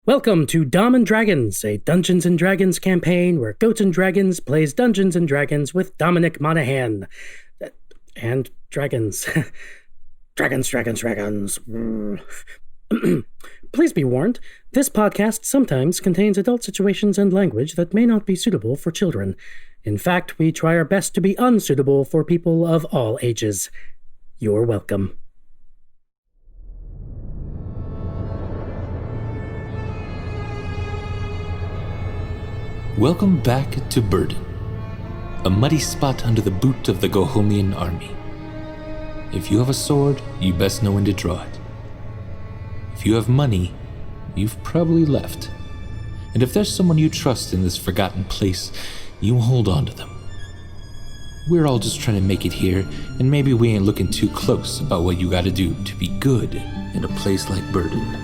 Welcome to Dom and Dragons, a Dungeons and Dragons campaign where Goats and Dragons plays Dungeons and Dragons with Dominic Monaghan. And dragons. Dragons. Please be warned, this podcast sometimes contains adult situations and language that may not be suitable for children. In fact, we try our best to be unsuitable for people of all ages. You're welcome. Welcome back to Burden, a muddy spot under the boot of the Gohomian army. If you have a sword, you best know when to draw it. If you have money, you've probably left. And if there's someone you trust in this forgotten place, you hold on to them. We're all just trying to make it here, and maybe we ain't looking too close about what you gotta do to be good in a place like Burden.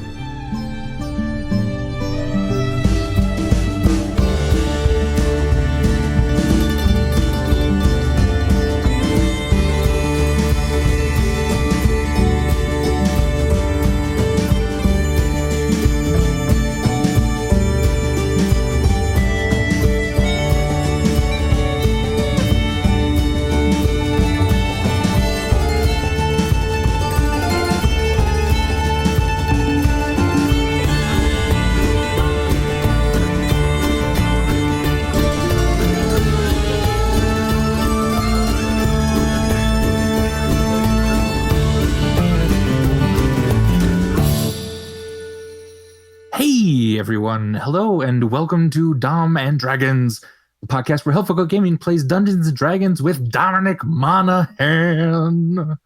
Everyone, hello and welcome to Dom and Dragons, the podcast where Helpful Goat Gaming plays Dungeons and Dragons with Dominic Monaghan.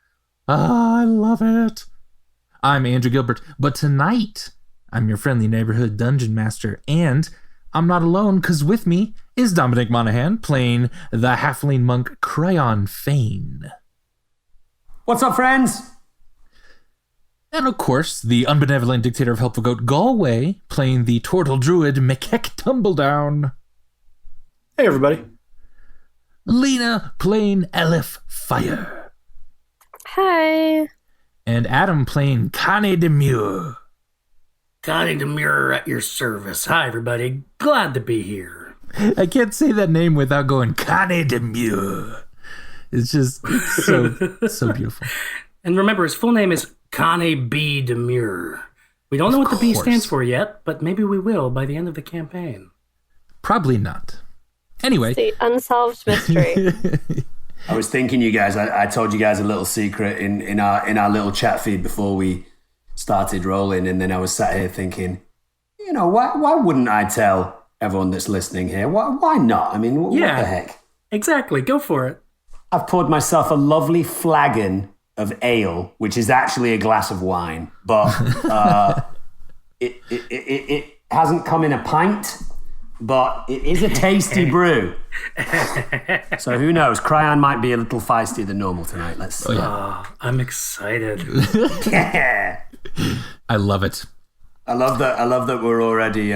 I love it. I'm Andrew Gilbert, but tonight I'm your friendly neighborhood dungeon master, and I'm not alone because with me is Dominic Monaghan playing the halfling monk Kryon Fane. What's up, friends? And of course, the unbenevolent dictator of Helpful Goat Galway, playing the turtle druid Mekek Tumbledown. Hey, everybody. Lena, playing Elif Fire. Hi. And Adam, playing Kane Demure. Connie Demure at your service. Hi, everybody. Glad to be here. I can't say that name without going Kane Demure. It's so beautiful. And remember, his full name is Kane B. Demure. We don't know what the B stands for yet, but maybe we will by the end of the campaign. Probably not. Anyway. It's the unsolved mystery. I was thinking, you guys, I told you guys a little secret in our little chat feed before we started rolling, and then I was sat here thinking, you know, why wouldn't I tell everyone that's listening here? Why not? I mean, what the heck? Exactly. Go for it. I've poured myself a lovely flagon of ale, which is actually a glass of wine, but it hasn't come in a pint, but it is a tasty brew. So who knows? Kryon might be a little feistier than normal tonight. Let's see. I'm excited. Yeah. I love it. I love that we're already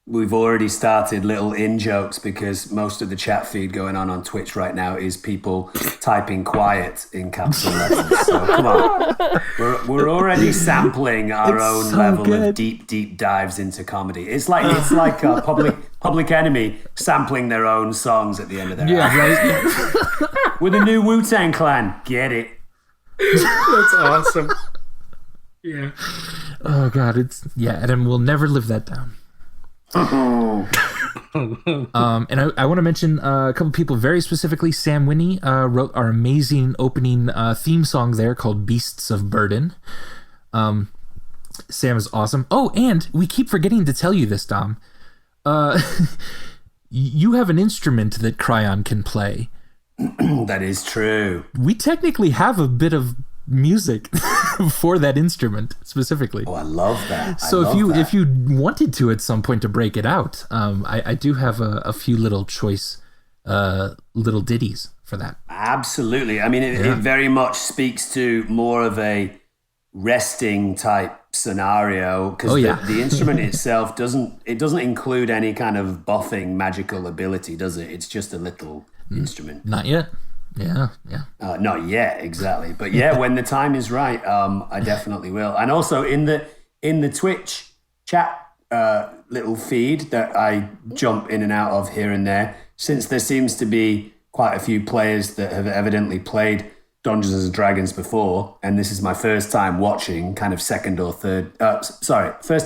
we've already started little in-jokes because most of the chat feed going on Twitch right now is people typing quiet in capital letters. So come on. We're already sampling our own level of deep dives into comedy. It's like Public Enemy sampling their own songs at the end of their album. Right? With a new Wu-Tang Clan. Get it. That's awesome. Yeah. Oh, God. Adam will never live that down. And I want to mention a couple people very specifically. Sam Winnie wrote our amazing opening theme song there called Beasts of Burden. Sam is awesome. Oh, and we keep forgetting to tell you this, Dom. You have an instrument that Kryon can play. That is true. We technically have a bit of music for that instrument specifically. Oh, I love that. So if you wanted to at some point to break it out, I do have a few little choice little ditties for that. Absolutely. I mean, it very much speaks to more of a resting type scenario because the instrument itself doesn't include any kind of buffing magical ability, does it? It's just a little instrument. Not yet. Yeah. Not yet, exactly. But yeah, when the time is right, I definitely will. And also in the Twitch chat little feed that I jump in and out of here and there, since there seems to be quite a few players that have evidently played Dungeons and Dragons before, and this is my first time watching, first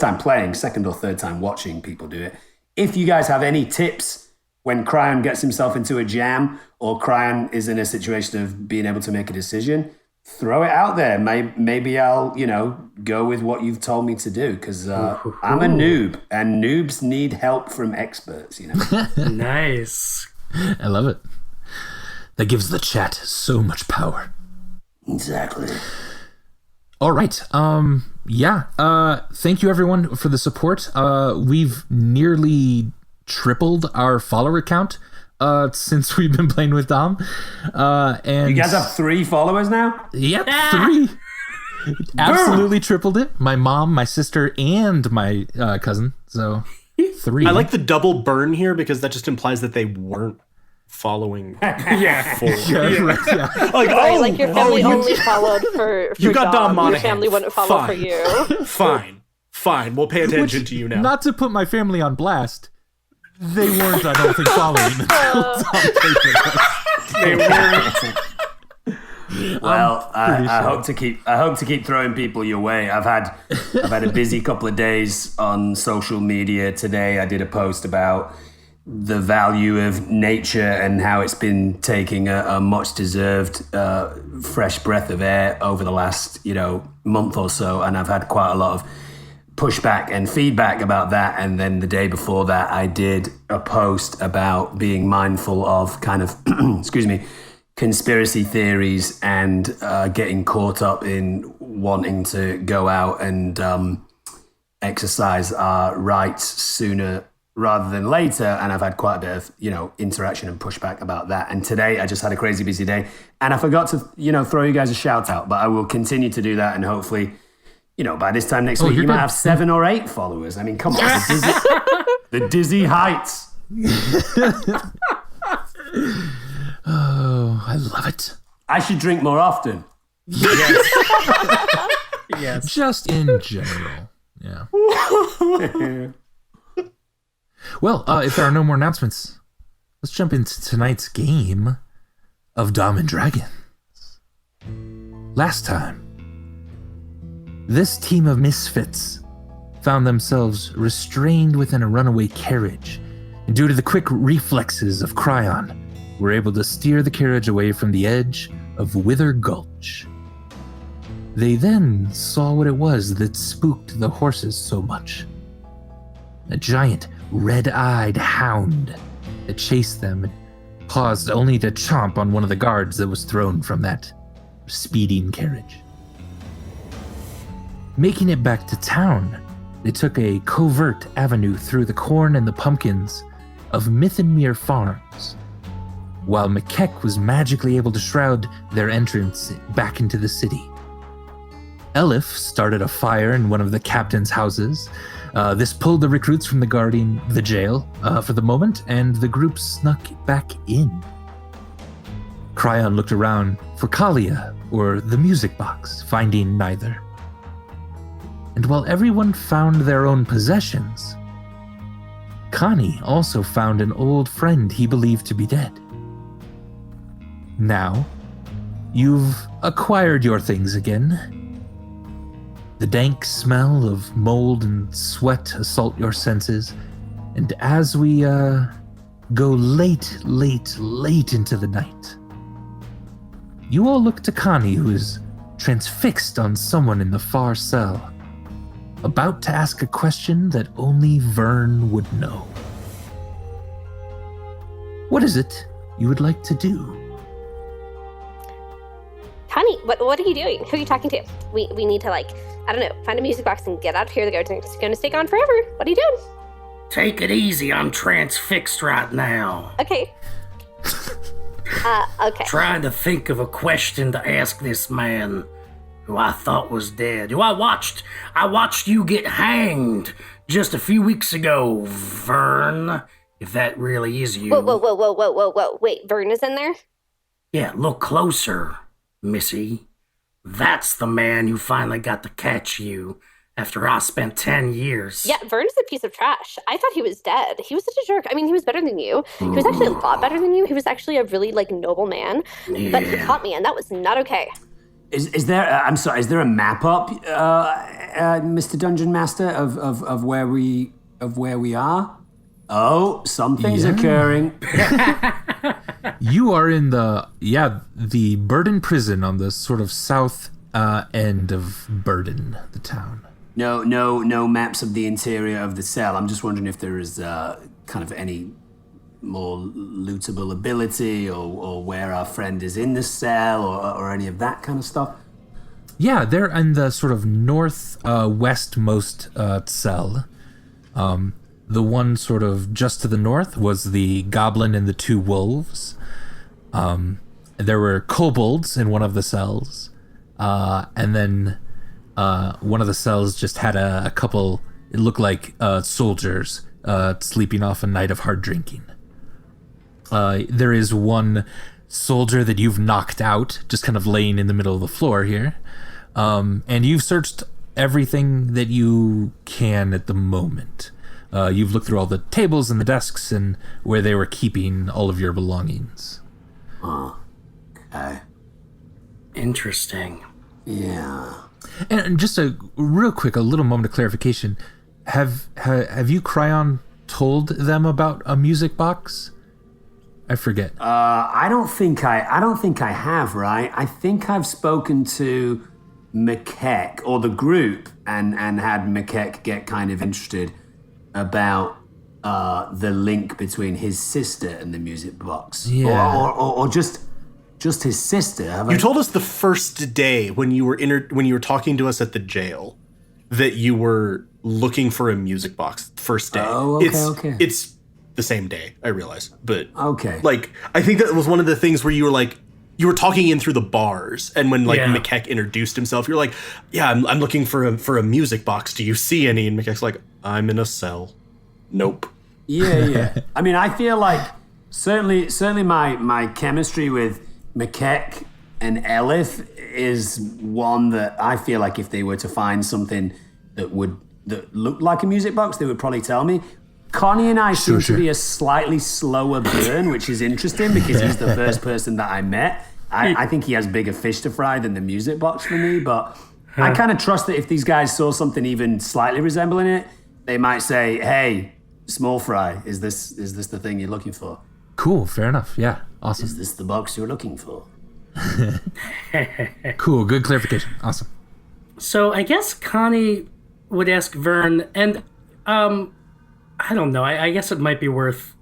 time playing, second or third time watching people do it. If you guys have any tips when Kryon gets himself into a jam or Kryon is in a situation of being able to make a decision, throw it out there. Maybe I'll, go with what you've told me to do, because I'm a noob, and noobs need help from experts, Nice. I love it. That gives the chat so much power. Exactly. All right. Thank you everyone for the support. We've nearly tripled our follower count since we've been playing with Dom. And you guys have 3 followers now? Yep, 3. Absolutely tripled it. My mom, my sister, and my cousin. So 3. I like the double burn here because that just implies that they weren't following. Yeah. Like your family only followed for you got Dom Monaghan. Your family wouldn't follow for you. Fine. We'll pay attention to you now. Not to put my family on blast, they weren't, I don't think, following until Dom They weren't. Well, I hope to keep throwing people your way. I've had a busy couple of days on social media. Today I did a post about the value of nature and how it's been taking a much deserved fresh breath of air over the last month or so, and I've had quite a lot of pushback and feedback about that. And then the day before that, I did a post about being mindful of kind of conspiracy theories and getting caught up in wanting to go out and exercise our rights sooner rather than later. And I've had quite a bit of, interaction and pushback about that. And today I just had a crazy busy day, and I forgot to, throw you guys a shout out, but I will continue to do that. And hopefully, by this time next week, you might have 7 or 8 followers. I mean, come on, the dizzy heights. Oh, I love it. I should drink more often. Yes. Just in general. Yeah. Well, if there are no more announcements, let's jump into tonight's game of Dom and Dragons. Last time, this team of misfits found themselves restrained within a runaway carriage, and due to the quick reflexes of Kryon, were able to steer the carriage away from the edge of Wither Gulch. They then saw what it was that spooked the horses so much. A giant, red-eyed hound that chased them and paused only to chomp on one of the guards that was thrown from that speeding carriage. Making it back to town, they took a covert avenue through the corn and the pumpkins of Mythenmere Farms, while McKeck was magically able to shroud their entrance back into the city. Elif started a fire in one of the captain's houses. This pulled the recruits from the jail for the moment, and the group snuck back in. Kryon looked around for Kalia or the music box, finding neither. And while everyone found their own possessions, Connie also found an old friend he believed to be dead. Now, you've acquired your things again. The dank smell of mold and sweat assault your senses, and as we go late into the night, you all look to Connie, who is transfixed on someone in the far cell, about to ask a question that only Vern would know. What is it you would like to do? Connie, what are you doing? Who are you talking to? We need to, find a music box and get out of here. The guard's going to stay gone forever. What are you doing? Take it easy. I'm transfixed right now. Okay. Okay. Trying to think of a question to ask this man who I thought was dead. Who I watched you get hanged just a few weeks ago, Vern. If that really is you. Whoa. Wait, Vern is in there? Yeah, look closer, Missy. That's the man who finally got to catch you After I spent 10 years. Yeah, Vern's a piece of trash. I thought he was dead. He was such a jerk. I mean, he was better than you. He was actually a lot better than you. He was actually a really, noble man. Yeah. But he caught me, and that was not okay. Is there? I'm sorry. Is there a map up, Mr. Dungeon Master, of where we are? Oh, something's occurring. You are in the Burden prison on the sort of south end of Burden, the town. No maps of the interior of the cell. I'm just wondering if there is kind of any more lootable ability or where our friend is in the cell or any of that kind of stuff. Yeah, they're in the sort of westmost cell. The one sort of just to the north was the goblin and the two wolves. There were kobolds in one of the cells. And then one of the cells just had a couple, it looked like soldiers sleeping off a night of hard drinking. There is one soldier that you've knocked out, just kind of laying in the middle of the floor here. And you've searched everything that you can at the moment. You've looked through all the tables and the desks and where they were keeping all of your belongings. Oh, okay. Interesting. Yeah. And just a little moment of clarification. Have you, Kryon, told them about a music box? I forget. I don't think I have, right? I think I've spoken to Macleod or the group and had Macleod get kind of interested about the link between his sister and the music box. Yeah. Or just his sister. You told us the first day when you were talking to us at the jail that you were looking for a music box. First day. Oh, okay. It's the same day, I realize. But okay. I think that was one of the things where you were talking in through the bars, and when Macleod introduced himself, you're like, "Yeah, I'm looking for a music box. Do you see any?" And Macleod's like, "I'm in a cell. Nope." Yeah. I mean, I feel like certainly my chemistry with Macleod and Elif is one that I feel like if they were to find something that looked like a music box, they would probably tell me. Connie and I seem to be a slightly slower burn, which is interesting because he's the first person that I met. I think he has bigger fish to fry than the music box for me, but I kind of trust that if these guys saw something even slightly resembling it, they might say, "Hey, small fry, is this the thing you're looking for?" Cool, fair enough. Yeah, awesome. Is this the box you're looking for? Cool, good clarification. Awesome. So I guess Connie would ask Vern, and I don't know. I guess it might be worth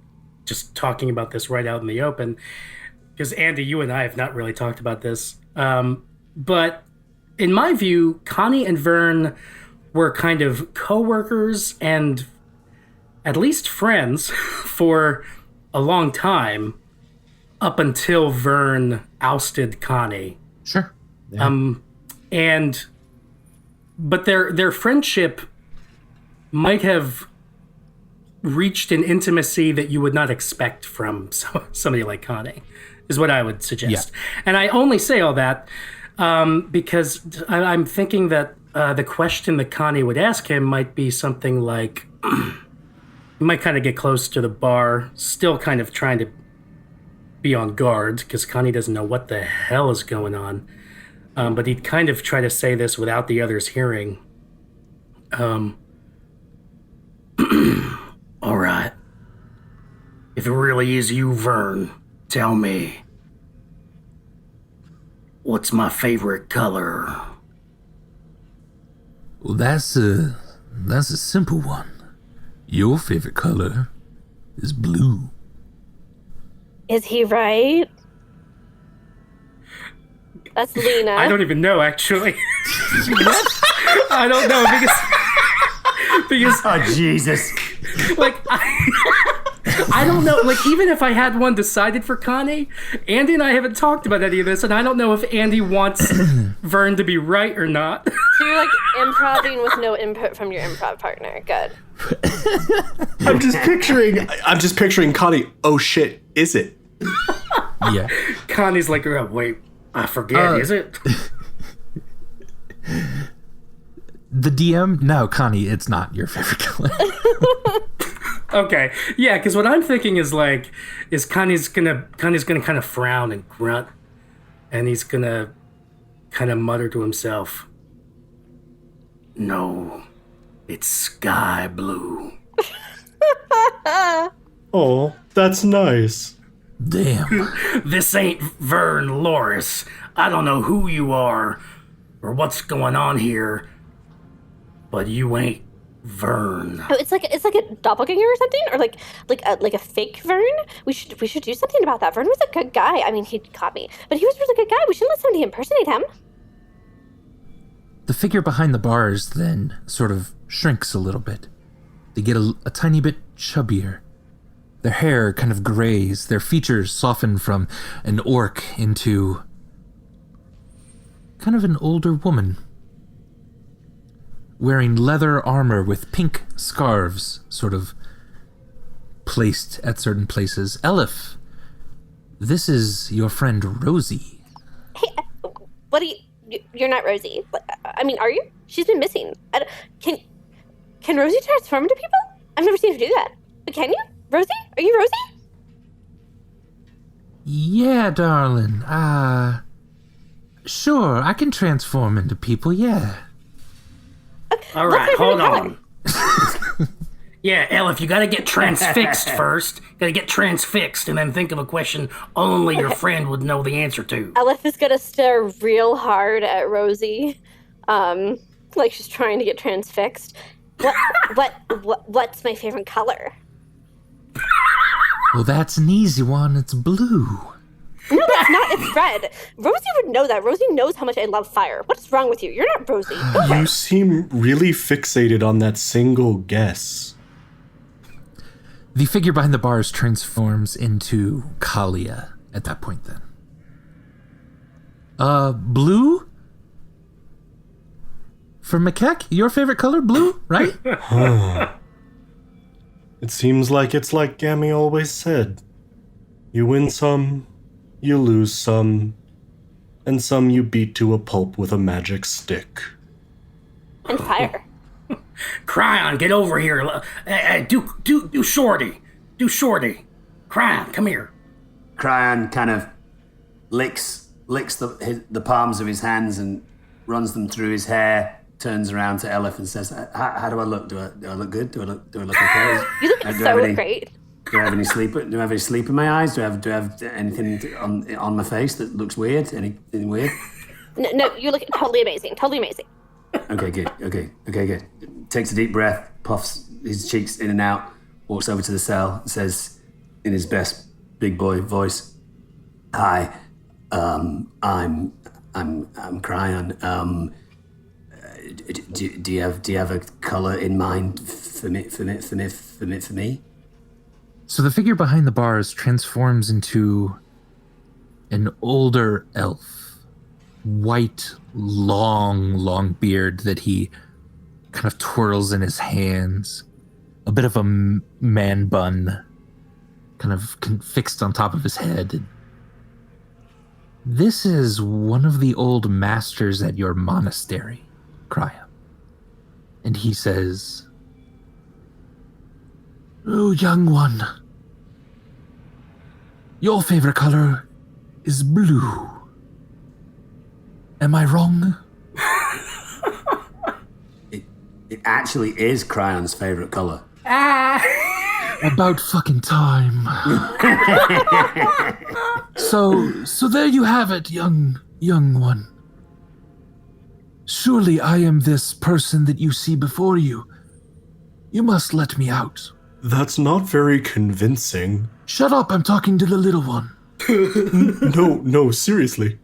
just talking about this right out in the open, because Andy, you and I have not really talked about this. But in my view, Connie and Vern were kind of co-workers and at least friends for a long time, up until Vern ousted Connie. Sure. Yeah. But their friendship might have reached an intimacy that you would not expect from somebody like Connie, is what I would suggest. Yeah. And I only say all that because I'm thinking that the question that Connie would ask him might be something like, you might kind of get close to the bar, still kind of trying to be on guard, because Connie doesn't know what the hell is going on. But he'd kind of try to say this without the others hearing. All right. If it really is you, Vern, tell me. What's my favorite color? Well, that's a simple one. Your favorite color is blue. Is he right? That's Lena. I don't even know, actually. I don't know because oh Jesus! I don't know. Even if I had one decided for Connie, Andy and I haven't talked about any of this, and I don't know if Andy wants Vern to be right or not. So you're improvising with no input from your improv partner. Good. I'm just picturing Connie. Oh shit! Is it? Yeah. Connie's like, oh, wait, I forget. Is it? The DM? No, Connie, it's not your favorite color. Okay, yeah, because what I'm thinking is Connie's gonna kind of frown and grunt, and he's gonna kind of mutter to himself, "No, it's sky blue." Oh, that's nice. Damn. This ain't Vern Loris. I don't know who you are or what's going on here, but you ain't Vern. Oh, it's like a doppelganger or something, or like a fake Vern. We should do something about that. Vern was a good guy. I mean, he caught me, but he was a really good guy. We shouldn't let somebody impersonate him. The figure behind the bars then sort of shrinks a little bit. They get a tiny bit chubbier. Their hair kind of grays. Their features soften from an orc into kind of an older woman, wearing leather armor with pink scarves sort of placed at certain places. Elif, this is your friend Rosie. Hey, what do you're not Rosie. I mean, are you? She's been missing. Can Rosie transform into people? I've never seen her do that. But can you? Rosie? Are you Rosie? Yeah, darling. Sure, I can transform into people, yeah. All right, hold on. Yeah, Elif, you gotta get transfixed first. Gotta get transfixed and then think of a question only your friend would know the answer to. Elif is gonna stare real hard at Rosie, like she's trying to get transfixed. What's my favorite color? Well, that's an easy one. It's blue. No, that's not. It's red. Rosie would know that. Rosie knows how much I love fire. What's wrong with you? You're not Rosie. You seem really fixated on that single guess. The figure behind the bars transforms into Kalia at that point then. Blue? For Makek, your favorite color? Blue, right? It seems like it's like Gammy always said. You win some, you lose some, and some you beat to a pulp with a magic stick. And fire. Kryon, get over here. Do Shorty. Do Shorty. Kryon, come here. Kryon kind of licks the palms of his hands and runs them through his hair. Turns around to Elif and says, "How do I look? Do I look good? Do I look okay? You look so great. Do I have any sleep? Do I have any sleep in my eyes? Do I have anything on my face that looks weird? Anything weird? No, you look totally amazing. Totally amazing. Okay, good. Okay, good. Takes a deep breath, puffs his cheeks in and out, walks over to the cell, and says in his best big boy voice, "Hi, I'm Kryon. Do you have a color in mind for me? So the figure behind the bars transforms into an older elf. White, long beard that he kind of twirls in his hands. A bit of a man bun kind of fixed on top of his head. This is one of the old masters at your monastery, Kryon. And he says, "Oh, young one, your favorite color is blue. Am I wrong?" It actually is Kryon's favorite color. About fucking time. So there you have it, young one. Surely I am this person that you see before you. You must let me out. That's not very convincing. Shut up, I'm talking to the little one. No, seriously.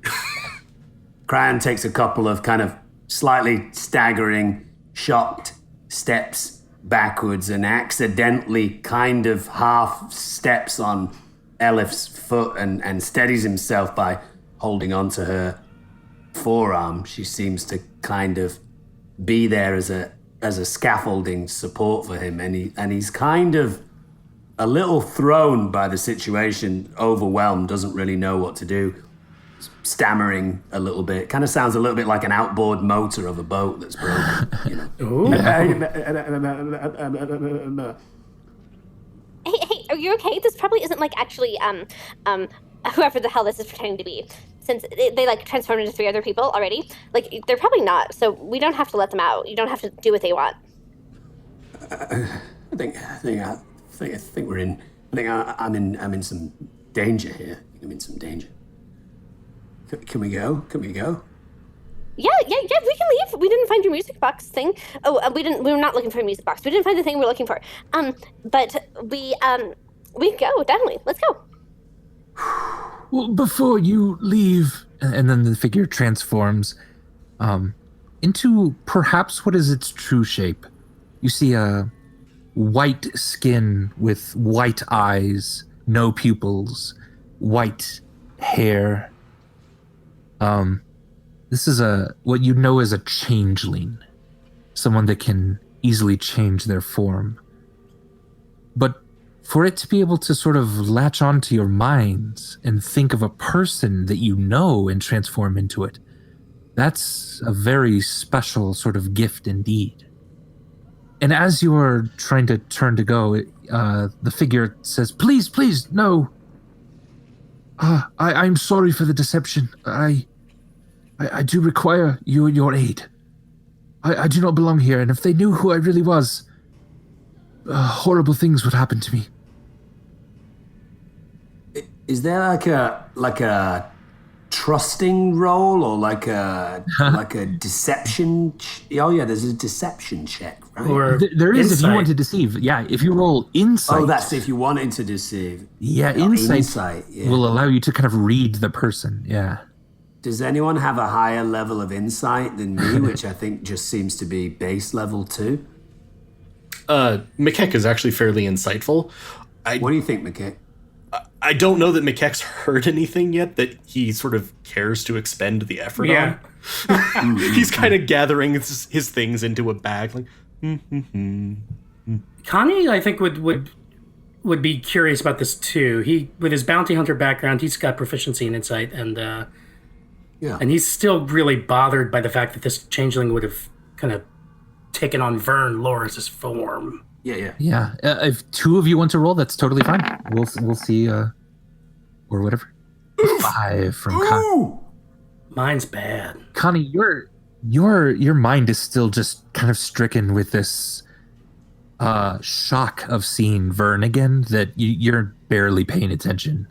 Kryon takes a couple of kind of slightly staggering, shocked steps backwards and accidentally kind of half steps on Elif's foot and steadies himself by holding onto her forearm. She seems to kind of be there as a scaffolding support for him, and he's kind of a little thrown by the situation, overwhelmed, doesn't really know what to do. stammering a little bit. Kind of sounds a little bit like an outboard motor of a boat that's broken. You know. Hey, are you okay? This probably isn't like actually whoever the hell this is pretending to be. Since they like transformed into 3 other people already, like they're probably not. So we don't have to let them out. You don't have to do what they want. I think we're in. I think I'm in some danger here. I'm in some danger. Can we go? Yeah, we can leave. We didn't find your music box thing. Oh, we were not looking for a music box. We didn't find the thing we were looking for. But we can go, definitely. Let's go. Well, before you leave, and then the figure transforms into perhaps what is its true shape. You see a white skin with white eyes, no pupils, white hair. This is what you know as a changeling, someone that can easily change their form. But for it to be able to sort of latch onto your minds and think of a person that you know and transform into it, that's a very special sort of gift indeed. And as you are trying to turn to go, the figure says, please, no. I'm sorry for the deception. I do require your aid. I do not belong here, and if they knew who I really was, horrible things would happen to me. Is there like a trusting roll or like a deception? Oh yeah, there's a deception check, right? Or there is insight. if you want to deceive. Yeah, if you roll insight. Oh, that's if you wanted to deceive. Yeah, Oh, insight yeah. will allow you to kind of read the person. Yeah. Does anyone have a higher level of insight than me, which I think just seems to be base level 2? McKeck is actually fairly insightful. What do you think, McKeck? I don't know that McKeck's heard anything yet that he sort of cares to expend the effort on. He's kind of gathering his things into a bag. Like, Connie, I think, would be curious about this too. He, with his bounty hunter background, he's got proficiency in insight, and and he's still really bothered by the fact that this changeling would have kind of taken on Vern Loris' form. Yeah. If 2 of you want to roll, that's totally fine. We'll see, or whatever. 5 from Connie. Mine's bad. Connie, your mind is still just kind of stricken with this shock of seeing Vern again, that you're barely paying attention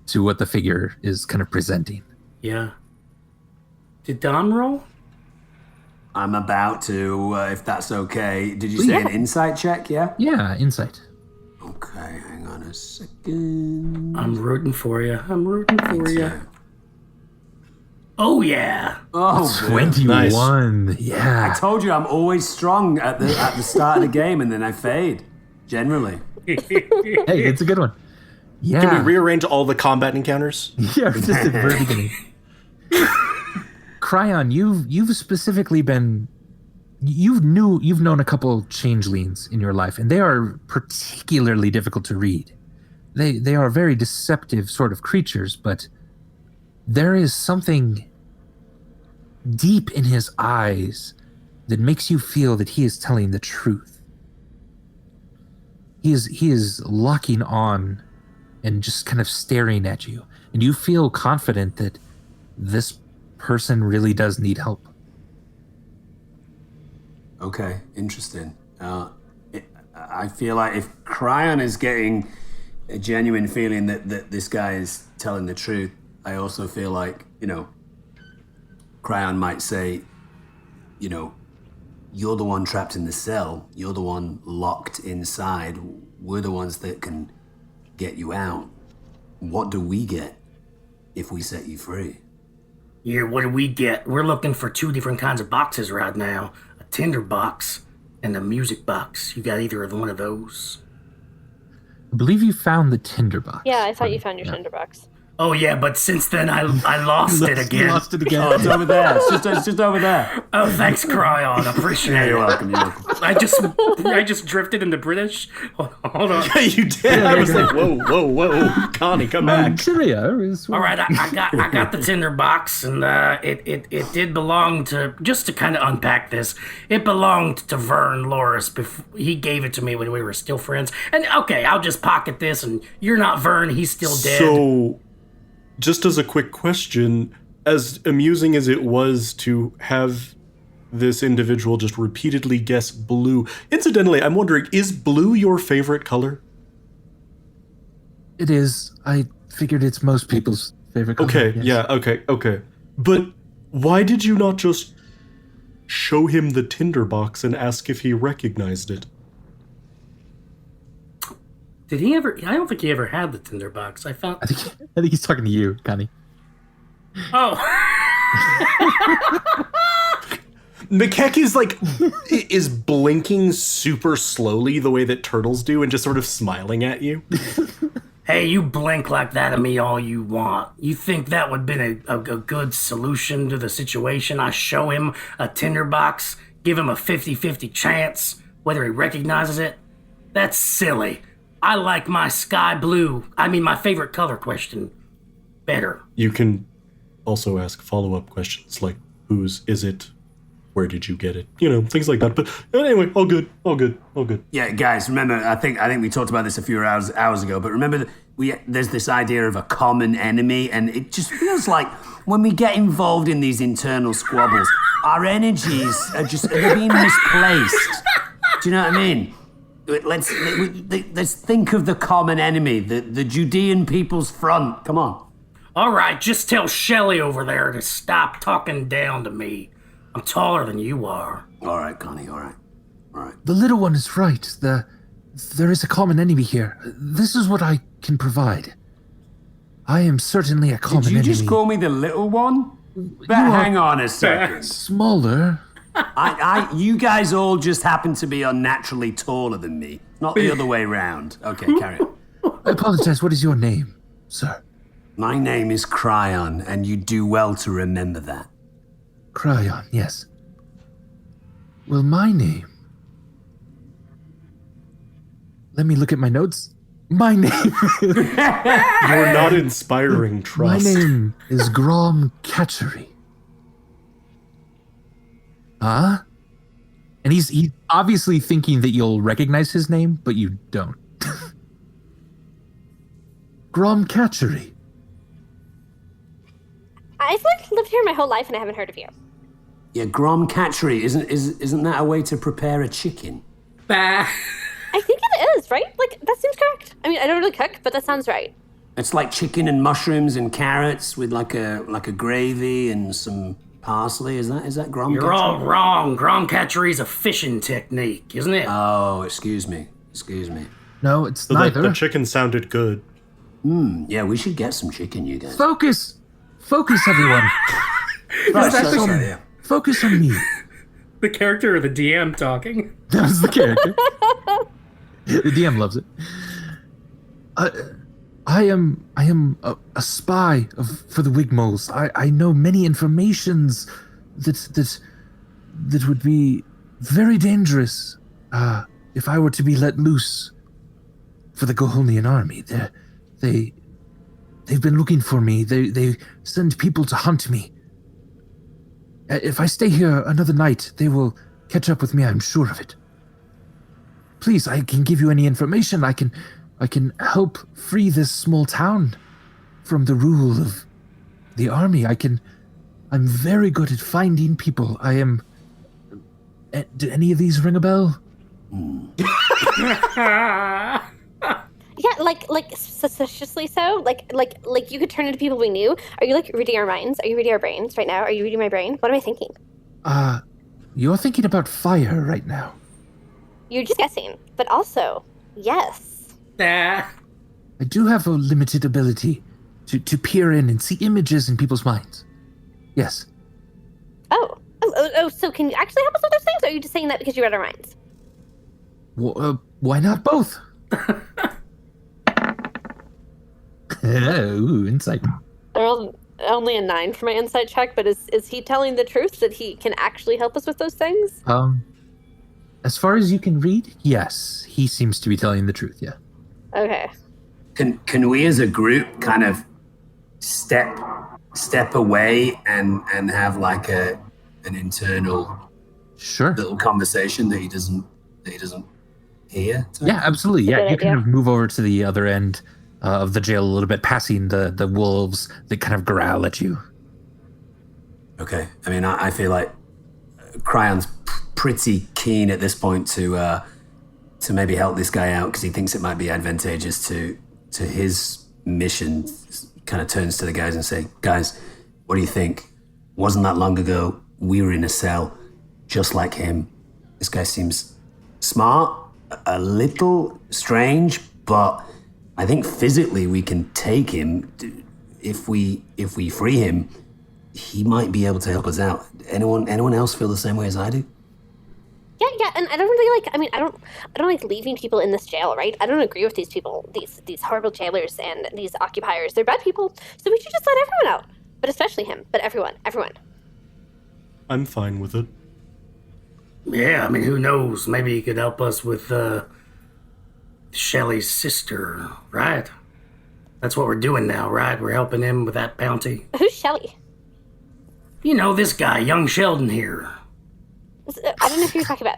to what the figure is kind of presenting. Yeah. Did Dom roll? I'm about to, if that's okay. Did you say an insight check, yeah? Yeah, insight. Okay, hang on a second. I'm rooting for you. Oh, yeah. Oh, 21. Nice. Yeah. I told you I'm always strong at the start of the game, and then I fade, generally. Hey, it's a good one. Yeah. Can we rearrange all the combat encounters? Yeah, just at the very beginning. Kryon, you've specifically been, you've known a couple changelings in your life, and they are particularly difficult to read. They are very deceptive sort of creatures, but there is something deep in his eyes that makes you feel that he is telling the truth. He is locking on and just kind of staring at you, and you feel confident that this person really does need help. Okay, interesting. I feel like if Kryon is getting a genuine feeling that this guy is telling the truth, I also feel like, Kryon might say, you're the one trapped in the cell. You're the one locked inside. We're the ones that can get you out. What do we get if we set you free? Yeah, what do we get? We're looking for 2 different kinds of boxes right now. A tinder box and a music box. You got either of one of those? I believe you found the tinderbox. Yeah, I thought you found your tinderbox. Oh, yeah, but since then I lost it again. Lost it again. Oh, it's over there. It's just over there. Oh, thanks, Kryon. Appreciate Yeah, it. you're welcome. You're welcome. I just drifted into British. Hold on. Yeah, you did. I was like, whoa, Connie, come back. Syria is. All right, I got the tinderbox, and it did belong to, just to kind of unpack this, it belonged to Vern Loris. He gave it to me when we were still friends. And okay, I'll just pocket this, and you're not Vern, he's still dead. So, just as a quick question, as amusing as it was to have this individual just repeatedly guess blue, incidentally, I'm wondering, is blue your favorite color? It is. I figured it's most people's favorite color. Okay, yes. yeah, okay. But why did you not just show him the tinderbox and ask if he recognized it? Did he ever? I don't think he ever had the tinderbox. I think he's talking to you, Connie. Oh. McKeck is blinking super slowly the way that turtles do and just sort of smiling at you. Hey, you blink like that at me all you want. You think that would have been a good solution to the situation? I show him a tinderbox, give him a 50-50 chance, whether he recognizes it? That's silly. I like my my favorite color question better. You can also ask follow-up questions like, whose is it? Where did you get it? Things like that. But anyway, all good. Yeah, guys, remember, I think we talked about this a few hours ago, but remember there's this idea of a common enemy, and it just feels like when we get involved in these internal squabbles, our energies they're being misplaced. Do you know what I mean? Let's think of the common enemy, the Judean People's Front. Come on. All right, just tell Shelley over there to stop talking down to me. I'm taller than you are. All right, Connie, all right. The little one is right. There is a common enemy here. This is what I can provide. I am certainly a common enemy. Did you just call me the little one? Hang on a second. Smaller. You guys all just happen to be unnaturally taller than me, not the other way round. Okay, carry on. I apologize. What is your name, sir? My name is Kryon, and you do well to remember that. Kryon, yes. Well, my name... Let me look at my notes. My name... You're not inspiring trust. My name is Grom Catchery. Huh? And he's obviously thinking that you'll recognize his name, but you don't. Grom Catchery. I've lived here my whole life and I haven't heard of you. Yeah, Grom Catchery, isn't that a way to prepare a chicken? I think it is, right? That seems correct. I mean, I don't really cook, but that sounds right. It's like chicken and mushrooms and carrots with like a gravy and some parsley. Is that Grom Catchery? You're all wrong. Grom Catchery's a fishing technique, isn't it? Oh, excuse me. No, it's So neither. the chicken sounded good. Yeah, we should get some chicken, you guys. Focus, everyone. Focus on me. The character or the DM talking? That was the character. The DM loves it. I am a spy for the Wigmoles. I know many informations that would be very dangerous if I were to be let loose for the Gohonian army. They've been looking for me. They send people to hunt me. If I stay here another night, they will catch up with me, I'm sure of it. Please, I can give you any information. I can help free this small town from the rule of the army. I'm very good at finding people. Do any of these ring a bell? Yeah, like suspiciously so. Like you could turn into people we knew. Are you reading our minds? Are you reading our brains right now? Are you reading my brain? What am I thinking? You're thinking about fire right now. You're just guessing, but also, yes. I do have a limited ability to peer in and see images in people's minds. Yes. Oh, so can you actually help us with those things, or are you just saying that because you read our minds? Why not both? Ooh, insight. They're only a 9 for my insight check, but is he telling the truth that he can actually help us with those things? As far as you can read, yes, he seems to be telling the truth. Yeah. Okay. Can we as a group kind of step away and have like an internal little conversation that he doesn't hear? Yeah, absolutely. Yeah, Good you kind idea. of move over to the other end of the jail a little bit, passing the wolves that kind of growl at you. Okay. I mean, I feel like Kryon's pretty keen at this point to maybe help this guy out because he thinks it might be advantageous to his mission. Kind of turns to the guys and say, guys, what do you think? Wasn't that long ago we were in a cell just like him. This guy seems smart, a little strange, but I think physically we can take him. If we free him, he might be able to help us out. Anyone else feel the same way as I do? Yeah, and I don't really like. I mean, I don't like leaving people in this jail, right? I don't agree with these people, these horrible jailers and these occupiers. They're bad people, so we should just let everyone out. But especially him. But everyone. I'm fine with it. Yeah, I mean, who knows? Maybe he could help us with Shelley's sister, right? That's what we're doing now, right? We're helping him with that bounty. Who's Shelley? You know, this guy, young Sheldon here. I don't know who you're talking about.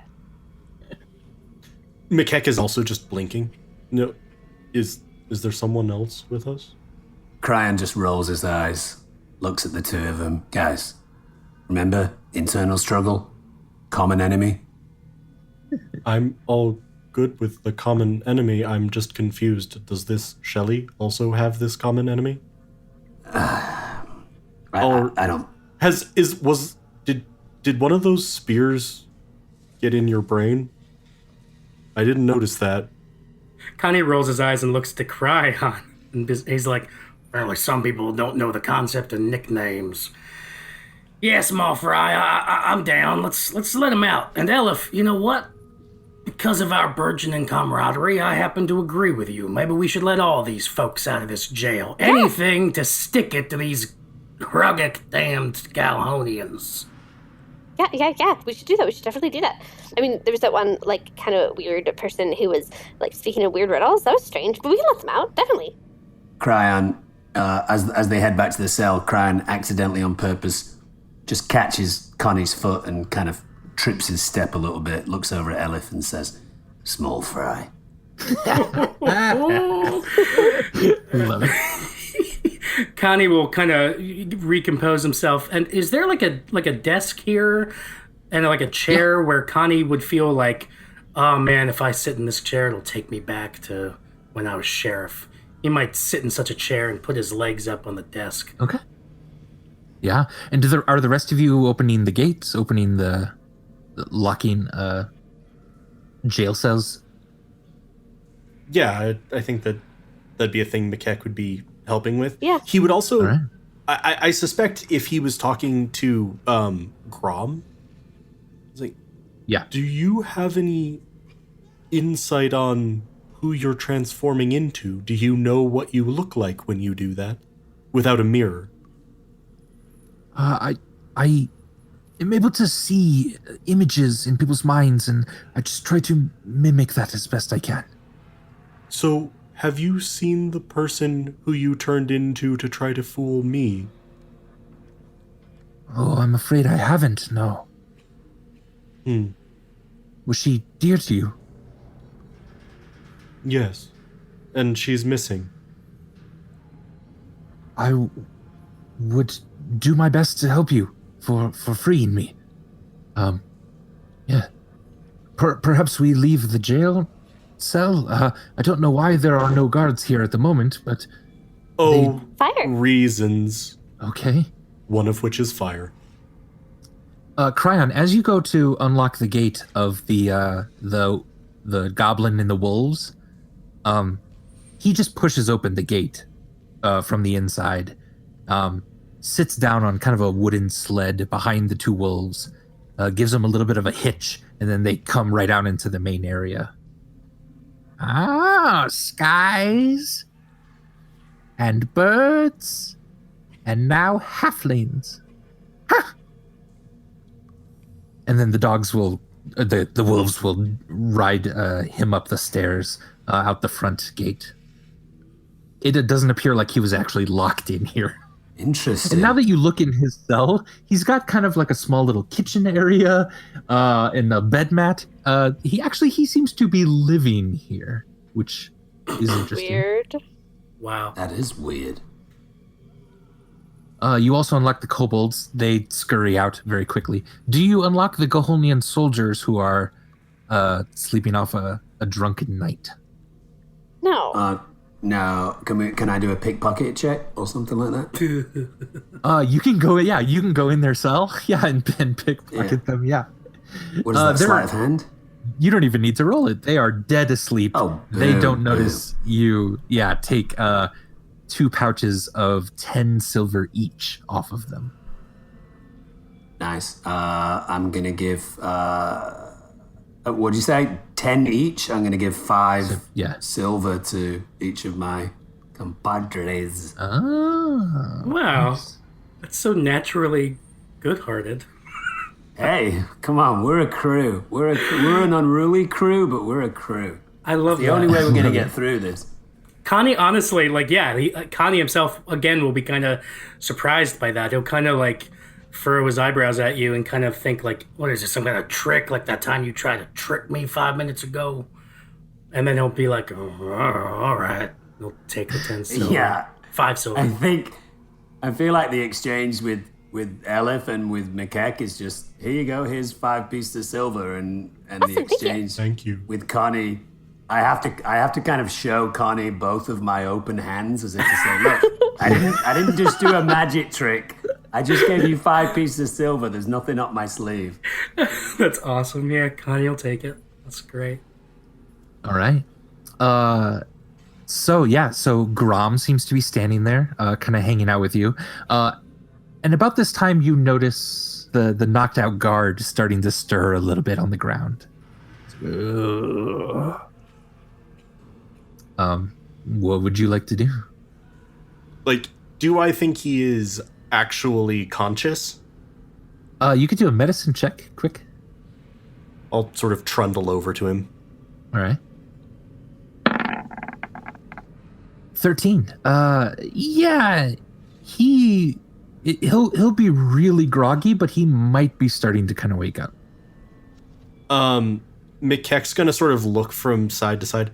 McKeck is also just blinking. No, is there someone else with us? Kryon just rolls his eyes, looks at the two of them. Guys, remember internal struggle, common enemy. I'm all good with the common enemy. I'm just confused. Does this Shelley also have this common enemy? I don't. Did one of those spears get in your brain? I didn't notice that. Connie rolls his eyes and looks to Kryon. And he's like, well, some people don't know the concept of nicknames. Yeah, Small Fry, I'm down. Let's let him out. And Elif, you know what? Because of our burgeoning camaraderie, I happen to agree with you. Maybe we should let all these folks out of this jail. Anything to stick it to these rugged damned Galhonians. Yeah. We should do that. We should definitely do that. I mean, there was that one, like, kind of weird person who was, like, speaking of weird riddles. That was strange, but we can let them out, definitely. Kryon, as they head back to the cell, Kryon accidentally on purpose just catches Connie's foot and kind of trips his step a little bit, looks over at Elif and says, Small Fry. Love it. Connie will kind of recompose himself. And is there like a desk here and like a chair where Connie would feel like, oh man, if I sit in this chair, it'll take me back to when I was sheriff. He might sit in such a chair and put his legs up on the desk. Okay. Yeah. And are the rest of you opening the gates, opening the locking jail cells? Yeah, I think that'd be a thing McKeck would be helping with. Yeah. He would also, right. I suspect if he was talking to Grom, it's like, Yeah. do you have any insight on who you're transforming into? Do you know what you look like when you do that? Without a mirror. I am able to see images in people's minds, and I just try to mimic that as best I can. So, have you seen the person who you turned into to try to fool me? Oh, I'm afraid I haven't, no. Was she dear to you? Yes. And she's missing. I would do my best to help you for freeing me. Yeah. Perhaps we leave the jail cell? I don't know why there are no guards here at the moment, but... Oh, Fire. reasons. Okay. One of which is fire. Kryon, as you go to unlock the gate of the goblin and the wolves, he just pushes open the gate from the inside, sits down on kind of a wooden sled behind the two wolves, gives them a little bit of a hitch, and then they come right out into the main area. Ah, skies. and birds, and now halflings. Ha! And then the dogs will, the wolves will ride him up the stairs out the front gate. It doesn't appear like he was actually locked in here. Interesting. And now that you look in his cell, he's got kind of like a small little kitchen area and a bed mat. He seems to be living here, which is interesting. Weird. Wow. That is weird. You also unlock the kobolds. They scurry out very quickly. Do you unlock the Gohonian soldiers who are sleeping off a drunken night? No. No. Can I do a pickpocket check or something like that? You can go. Yeah, you can go in their cell. Yeah, and pickpocket them. Yeah. What is that, sleight of hand? You don't even need to roll it. They are dead asleep. Oh, they boo, don't notice you. Yeah, take 2 pouches of 10 silver each off of them. Nice. I'm gonna give. What did you say? 10 each. I'm gonna give 5 silver to each of my compadres. Oh, Wow. nice. That's so naturally good-hearted. Hey, come on, we're a crew. We're an unruly crew, but we're a crew. I love The that. only way we're gonna get through this. Connie, honestly, Connie himself, again, will be kind of surprised by that. He'll kind of, furrow his eyebrows at you and kind of think, what is this, some kind of trick? Like that time you tried to trick me 5 minutes ago? And then he'll be like, oh, all right. He'll take the 10 silver. Yeah. 5 silver. I feel like the exchange with Elif and with Mikek is just, here you go, here's 5 pieces of silver, and the exchange Thank you. with Connie. I have to kind of show Connie both of my open hands as if to say, look, I didn't just do a magic trick. I just gave you 5 pieces of silver. There's nothing up my sleeve. That's awesome. Yeah, Connie will take it. That's great. All right. So Grom seems to be standing there, kind of hanging out with you. And about this time, you notice the knocked out guard starting to stir a little bit on the ground. What would you like to do? Do I think he is actually conscious? You could do a medicine check, quick. I'll sort of trundle over to him. All right. 13. Yeah, he'll be really groggy, but he might be starting to kind of wake up. Mikek's gonna sort of look from side to side.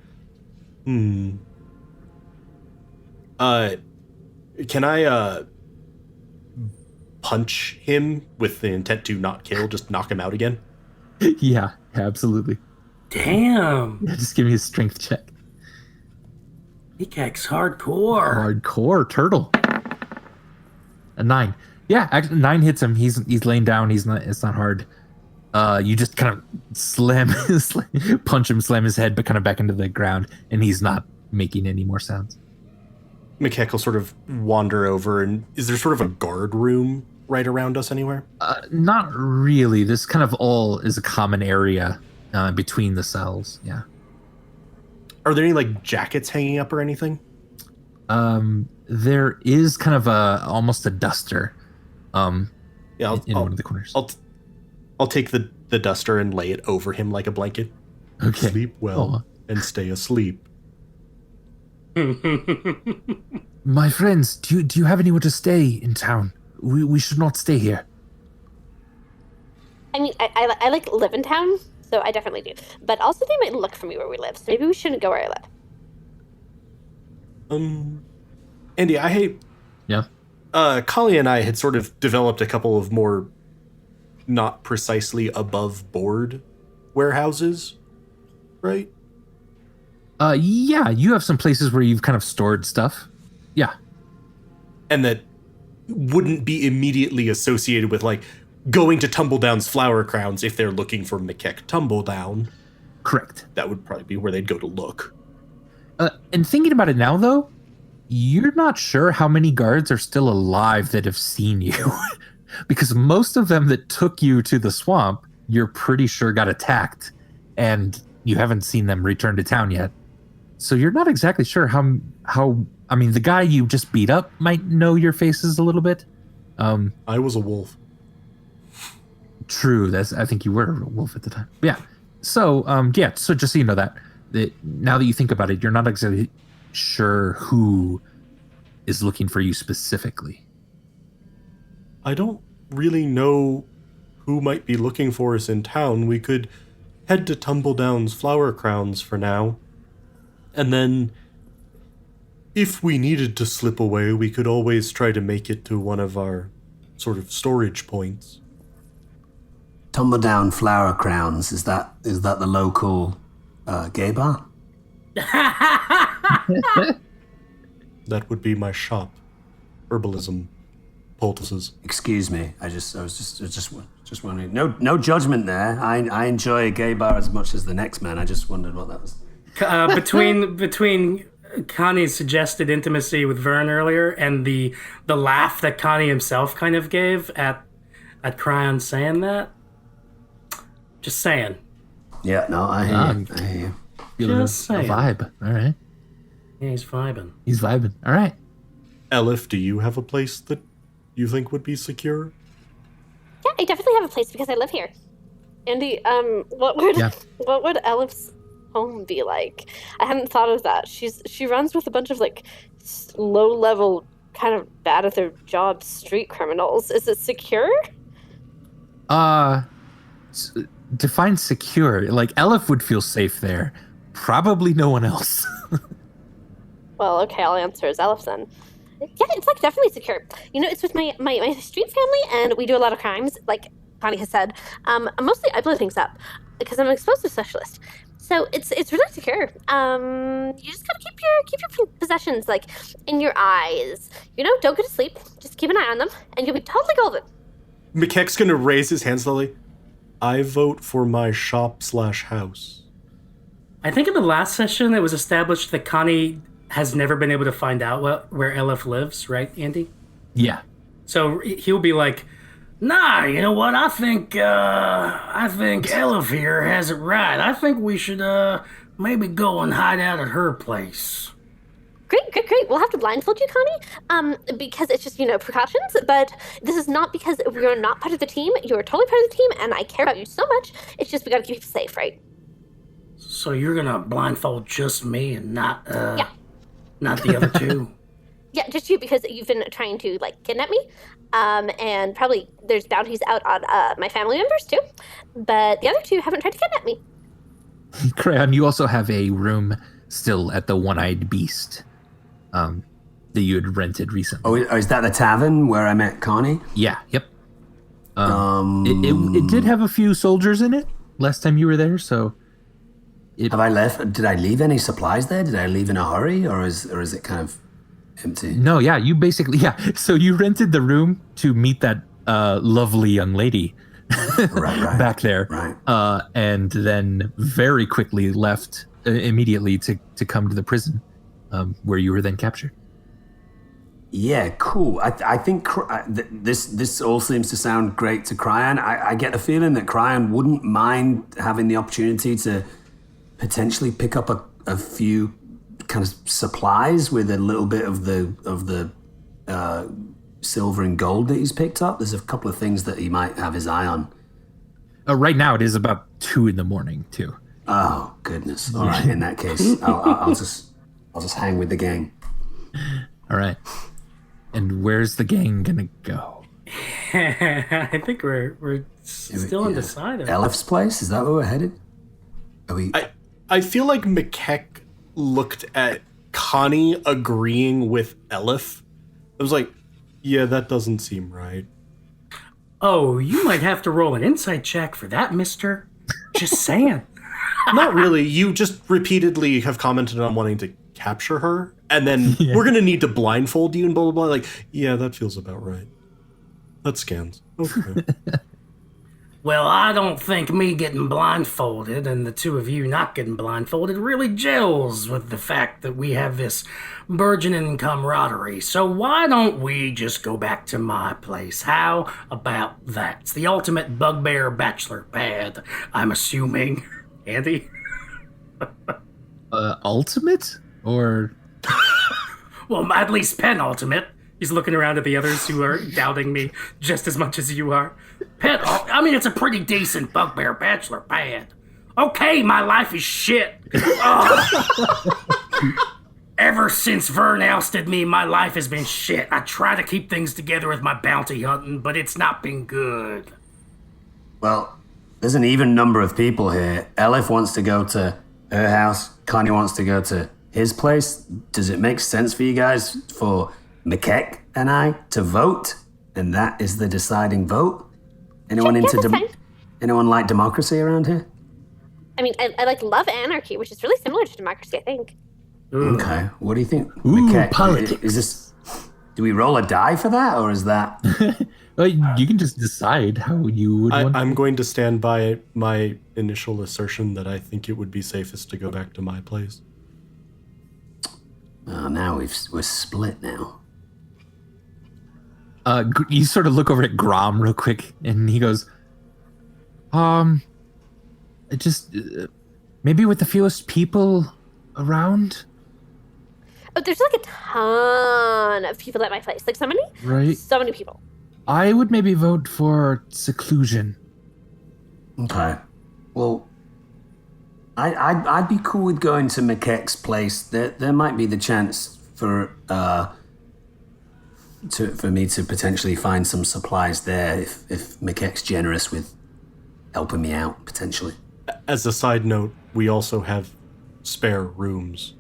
Can I punch him with the intent to not kill, just knock him out again? Yeah, absolutely. Damn. Yeah, just give me a strength check. Mikek's hardcore. Hardcore turtle. A 9. Yeah, actually 9 hits him. He's laying down. It's not hard. You just kind of punch him, slam his head, but kind of back into the ground, and he's not making any more sounds. Mikek will sort of wander over, and is there sort of a guard room right around us anywhere? Not really. This kind of all is a common area between the cells. Yeah. Are there any jackets hanging up or anything? There is kind of almost a duster. In one of the corners. I'll take the duster and lay it over him like a blanket. Okay. Sleep well and stay asleep. My friends, do you have anywhere to stay in town? We should not stay here. I mean, I live in town, so I definitely do. But also, they might look for me where we live, so maybe we shouldn't go where I live. Andy, I hate. Yeah. Kali and I had sort of developed a couple of more not precisely above board warehouses, right? Yeah, you have some places where you've kind of stored stuff. Yeah. And that wouldn't be immediately associated with going to Tumbledown's Flower Crowns if they're looking for Mikek Tumbledown. Correct. That would probably be where they'd go to look. And thinking about it now, though, you're not sure how many guards are still alive that have seen you. Because most of them that took you to the swamp, you're pretty sure got attacked, and you haven't seen them return to town yet. So you're not exactly sure how I mean, the guy you just beat up might know your faces a little bit. I was a wolf. True. I think you were a wolf at the time. Yeah. So, so just so you know that now that you think about it, you're not exactly sure who is looking for you specifically. I don't really know who might be looking for us in town. We could head to Tumbledown's Flower Crowns for now. And then, if we needed to slip away, we could always try to make it to one of our sort of storage points. Tumbledown Flower Crowns, is that the local gay bar? That would be my shop. Herbalism poultices. Excuse me. I was just wondering. No judgment there. I enjoy a gay bar as much as the next man. I just wondered what that was. Between Connie's suggested intimacy with Vern earlier and the laugh that Connie himself kind of gave at Kryon saying that. Just saying. Yeah, no, I hear you. Just A saying. vibe. All right. Yeah, he's vibing. He's vibing. All right. Elif, do you have a place that you think would be secure? Yeah, I definitely have a place because I live here. Andy, what would Elif's home be like? I hadn't thought of that. She runs with a bunch of like low level, kind of bad at their job street criminals. Is it secure? Define secure. Like Elif would feel safe there. Probably no one else. Well, okay, I'll answer as Elif then. Yeah, it's like definitely secure. You know, it's with my street family, and we do a lot of crimes, like Connie has said. Mostly I blow things up because I'm an explosive specialist. So it's really secure. You just gotta keep your possessions like in your eyes. You know, don't go to sleep. Just keep an eye on them, and you'll be totally golden. McKeck's gonna raise his hand slowly. I vote for my shop/house. I think in the last session it was established that Connie has never been able to find out where Elif lives, right, Andy? Yeah. So he'll be like, nah, you know what? I think Elif here has it right. I think we should maybe go and hide out at her place. Great. We'll have to blindfold you, Connie, because it's just, precautions. But this is not because you're not part of the team. You're totally part of the team, and I care about you so much. It's just we gotta keep you safe, right? So you're gonna blindfold just me and not Yeah. not the other two? Yeah, just you, because you've been trying to, kidnap me. And probably there's bounties out on my family members, too. But the other two haven't tried to kidnap me. Kryon, you also have a room still at the One-Eyed Beast that you had rented recently. Oh, is that the tavern where I met Connie? Yeah, yep. It did have a few soldiers in it last time you were there, so... Have I left? Did I leave any supplies there? Did I leave in a hurry, or is it kind of empty? No, yeah, you basically, so you rented the room to meet that lovely young lady right. back there. Right. And then very quickly left immediately to come to the prison where you were then captured. Yeah, cool. I think this all seems to sound great to Kryon. I get the feeling that Kryon wouldn't mind having the opportunity to potentially pick up a few kind of supplies with a little bit of the silver and gold that he's picked up. There's a couple of things that he might have his eye on. Right now it is about 2 a.m. too. Oh goodness! All right, in that case, I'll just hang with the gang. All right. And where's the gang gonna go? I think we're still undecided. Elif's place? Is that where we're headed? Are we? I feel like McKeck looked at Connie agreeing with Elif. I was like, yeah, that doesn't seem right. Oh, you might have to roll an insight check for that, mister. Just saying. Not really. You just repeatedly have commented on wanting to capture her, and then we're going to need to blindfold you and blah, blah, blah. Like, yeah, that feels about right. That scans. Okay. Well, I don't think me getting blindfolded and the two of you not getting blindfolded really gels with the fact that we have this burgeoning camaraderie. So why don't we just go back to my place? How about that? It's the ultimate bugbear bachelor pad, I'm assuming. Andy? Ultimate? Or... Well, at least penultimate. He's looking around at the others who are doubting me just as much as you are. I mean, it's a pretty decent bugbear bachelor pad. Okay, my life is shit. Ever since Vern ousted me, my life has been shit. I try to keep things together with my bounty hunting, but it's not been good. Well, there's an even number of people here. Elif wants to go to her house. Connie wants to go to his place. Does it make sense for you guys for Macleod and I to vote? And that is the deciding vote? Anyone anyone like democracy around here? I mean, I like love anarchy, which is really similar to democracy, I think. Okay, what do you think? Ooh, politics. Is this? Do we roll a die for that, or is that? Well, you can just decide how you would want. I'm going to stand by my initial assertion that I think it would be safest to go back to my place. Oh, now we're split now. You sort of look over at Grom real quick, and he goes, just maybe with the fewest people around. Oh, there's like a ton of people at my place. Like so many? Right. So many people. I would maybe vote for seclusion. Okay. Well, I'd be cool with going to Macleod's place. There might be the chance for me to potentially find some supplies there if Macleod's generous with helping me out potentially. As a side note, we also have spare rooms.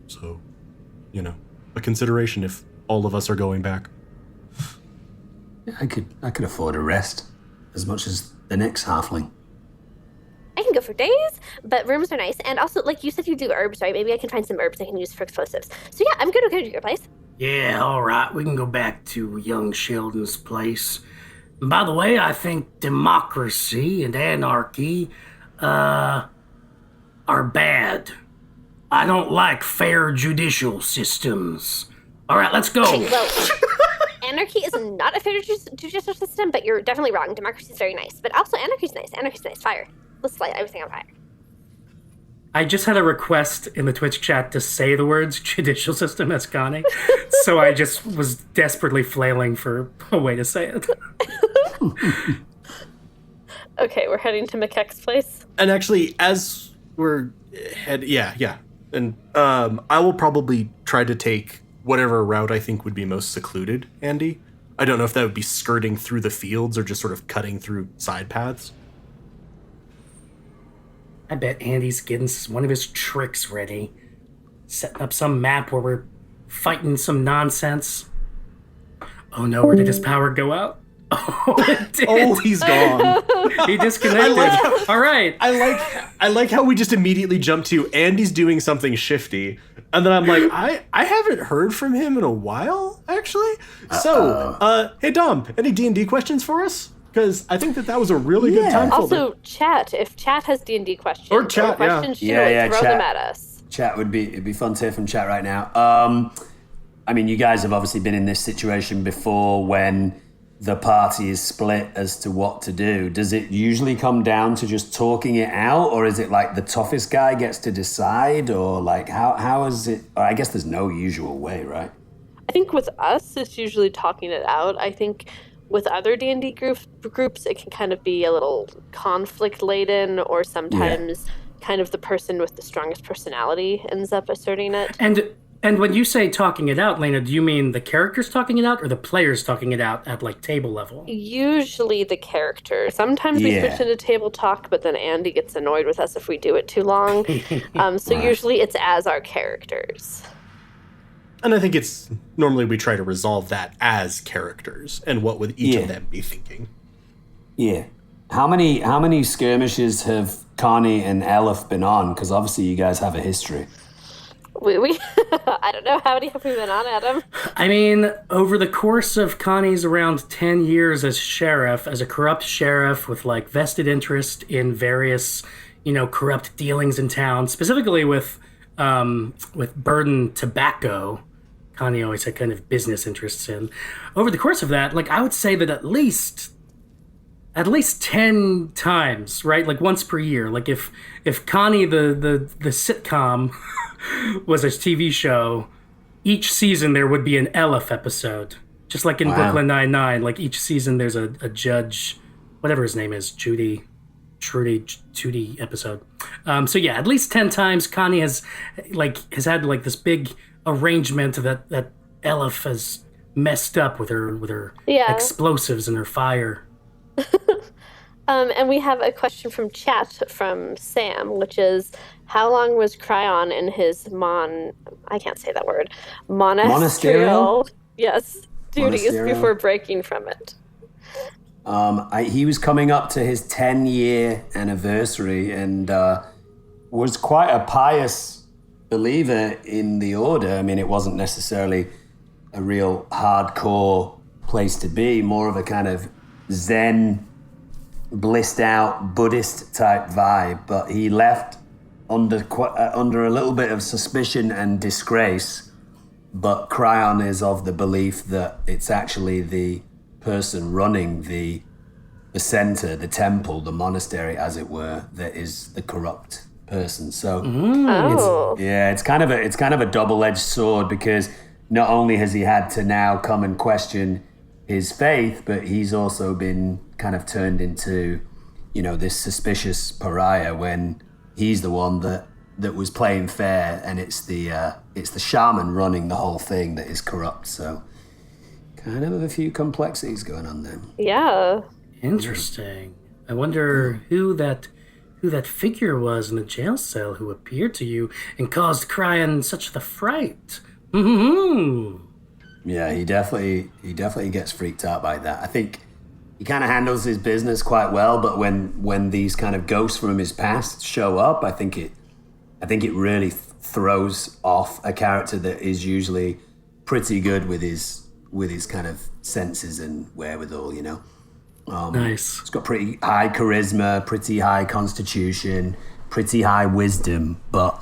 So, a consideration if all of us are going back. Yeah, I could afford a rest as much as the next halfling. I can go for days, but rooms are nice. And also, like you said, you do herbs, right? Maybe I can find some herbs I can use for explosives. So yeah, I'm good to go to your place. Yeah, all right. We can go back to young Sheldon's place. And by the way, I think democracy and anarchy are bad. I don't like fair judicial systems. All right, let's go. Okay, well, anarchy is not a fair judicial system, but you're definitely wrong. Democracy is very nice, but also anarchy's nice. Anarchy's nice. Fire. Let's light everything on fire. I just had a request in the Twitch chat to say the words judicial system as Connie, so I just was desperately flailing for a way to say it. Okay, we're heading to Macleod's place. And actually, as we're and I will probably try to take whatever route I think would be most secluded, Andy. I don't know if that would be skirting through the fields or just sort of cutting through side paths. I bet Andy's getting one of his tricks ready. Setting up some map where we're fighting some nonsense. Oh no, where did his power go out? Oh, it did. Oh, he's gone. He disconnected. All right. I like how we just immediately jump to Andy's doing something shifty. And then I'm like, I haven't heard from him in a while, actually. So, hey, Dom, any D&D questions for us? Because I think that was a really good time. Also, chat. If chat has D&D questions or chat, questions, throw chat. them at us. Chat it'd be fun to hear from chat right now. I mean, you guys have obviously been in this situation before when the party is split as to what to do. Does it usually come down to just talking it out, or is it like the toughest guy gets to decide, or like how is it? I guess there's no usual way, right? I think with us, it's usually talking it out. I think with other D&D groups, it can kind of be a little conflict-laden, or sometimes kind of the person with the strongest personality ends up asserting it. And when you say talking it out, Lena, do you mean the characters talking it out or the players talking it out at like table level? Usually the character. Sometimes we switch into table talk, but then Andy gets annoyed with us if we do it too long. So usually it's as our characters. And I think it's normally we try to resolve that as characters and what would each of them be thinking. Yeah. How many skirmishes have Connie and Elif been on? Because obviously you guys have a history. We I don't know, how many have we been on, Adam? I mean, over the course of Connie's around 10 years as sheriff, as a corrupt sheriff with like vested interest in various, corrupt dealings in town, specifically with Burden Tobacco, Connie always had kind of business interests in. Over the course of that, like I would say that at least 10 times, right? Like once per year. Like if Connie the sitcom was a TV show, each season there would be an Elf episode. Just like in Brooklyn Nine-Nine, like each season there's a judge, whatever his name is, Trudy episode. So yeah, at least 10 times Connie has had like this big arrangement that Elf has messed up with her explosives and her fire. And we have a question from chat from Sam, which is, how long was Kryon in his I can't say that word, monasterial? Yes, duties before breaking from it? He was coming up to his 10-year anniversary and was quite a pious believer in the order. I mean, it wasn't necessarily a real hardcore place to be, more of a kind of Zen, blissed out Buddhist type vibe, but he left under a little bit of suspicion and disgrace. But Kryon is of the belief that it's actually the person running the center, the temple, the monastery, as it were, that is the corrupt person. So it's kind of a double-edged sword, because not only has he had to now come and question his faith, but he's also been kind of turned into, this suspicious pariah when he's the one that was playing fair, and it's the shaman running the whole thing that is corrupt. So kind of a few complexities going on there. Yeah. Interesting. I wonder who that figure was in the jail cell who appeared to you and caused Kryon such the fright. Mm-hmm. Yeah, he definitely gets freaked out by that. I think he kind of handles his business quite well, but when these kind of ghosts from his past show up, I think it really throws off a character that is usually pretty good with his kind of senses and wherewithal, Nice. He's got pretty high charisma, pretty high constitution, pretty high wisdom, but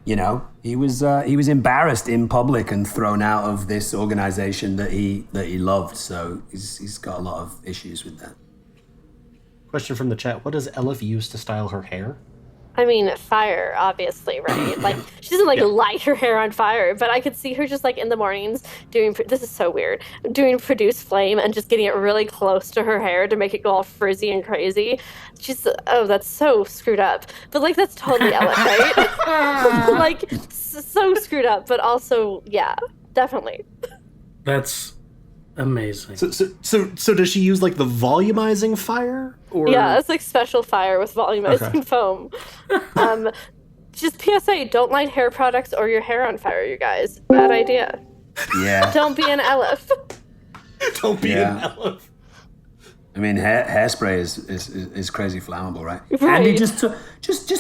he was embarrassed in public and thrown out of this organization that he loved. So he's got a lot of issues with that. Question from the chat: what does Elif use to style her hair? I mean, fire, obviously, right? Like, she doesn't, light her hair on fire, but I could see her just, in the mornings this is so weird, doing Produce Flame and just getting it really close to her hair to make it go all frizzy and crazy. That's so screwed up. But, that's totally Elif, right? So screwed up, but also, yeah, definitely. That's amazing. So does she use, the volumizing fire? Or... Yeah, it's special fire with volumizing foam. Just PSA, don't light hair products or your hair on fire, you guys. Bad idea. Yeah. Don't be an Elif. Don't be an Elif. I mean, hairspray is crazy flammable, right? Right. Andy, just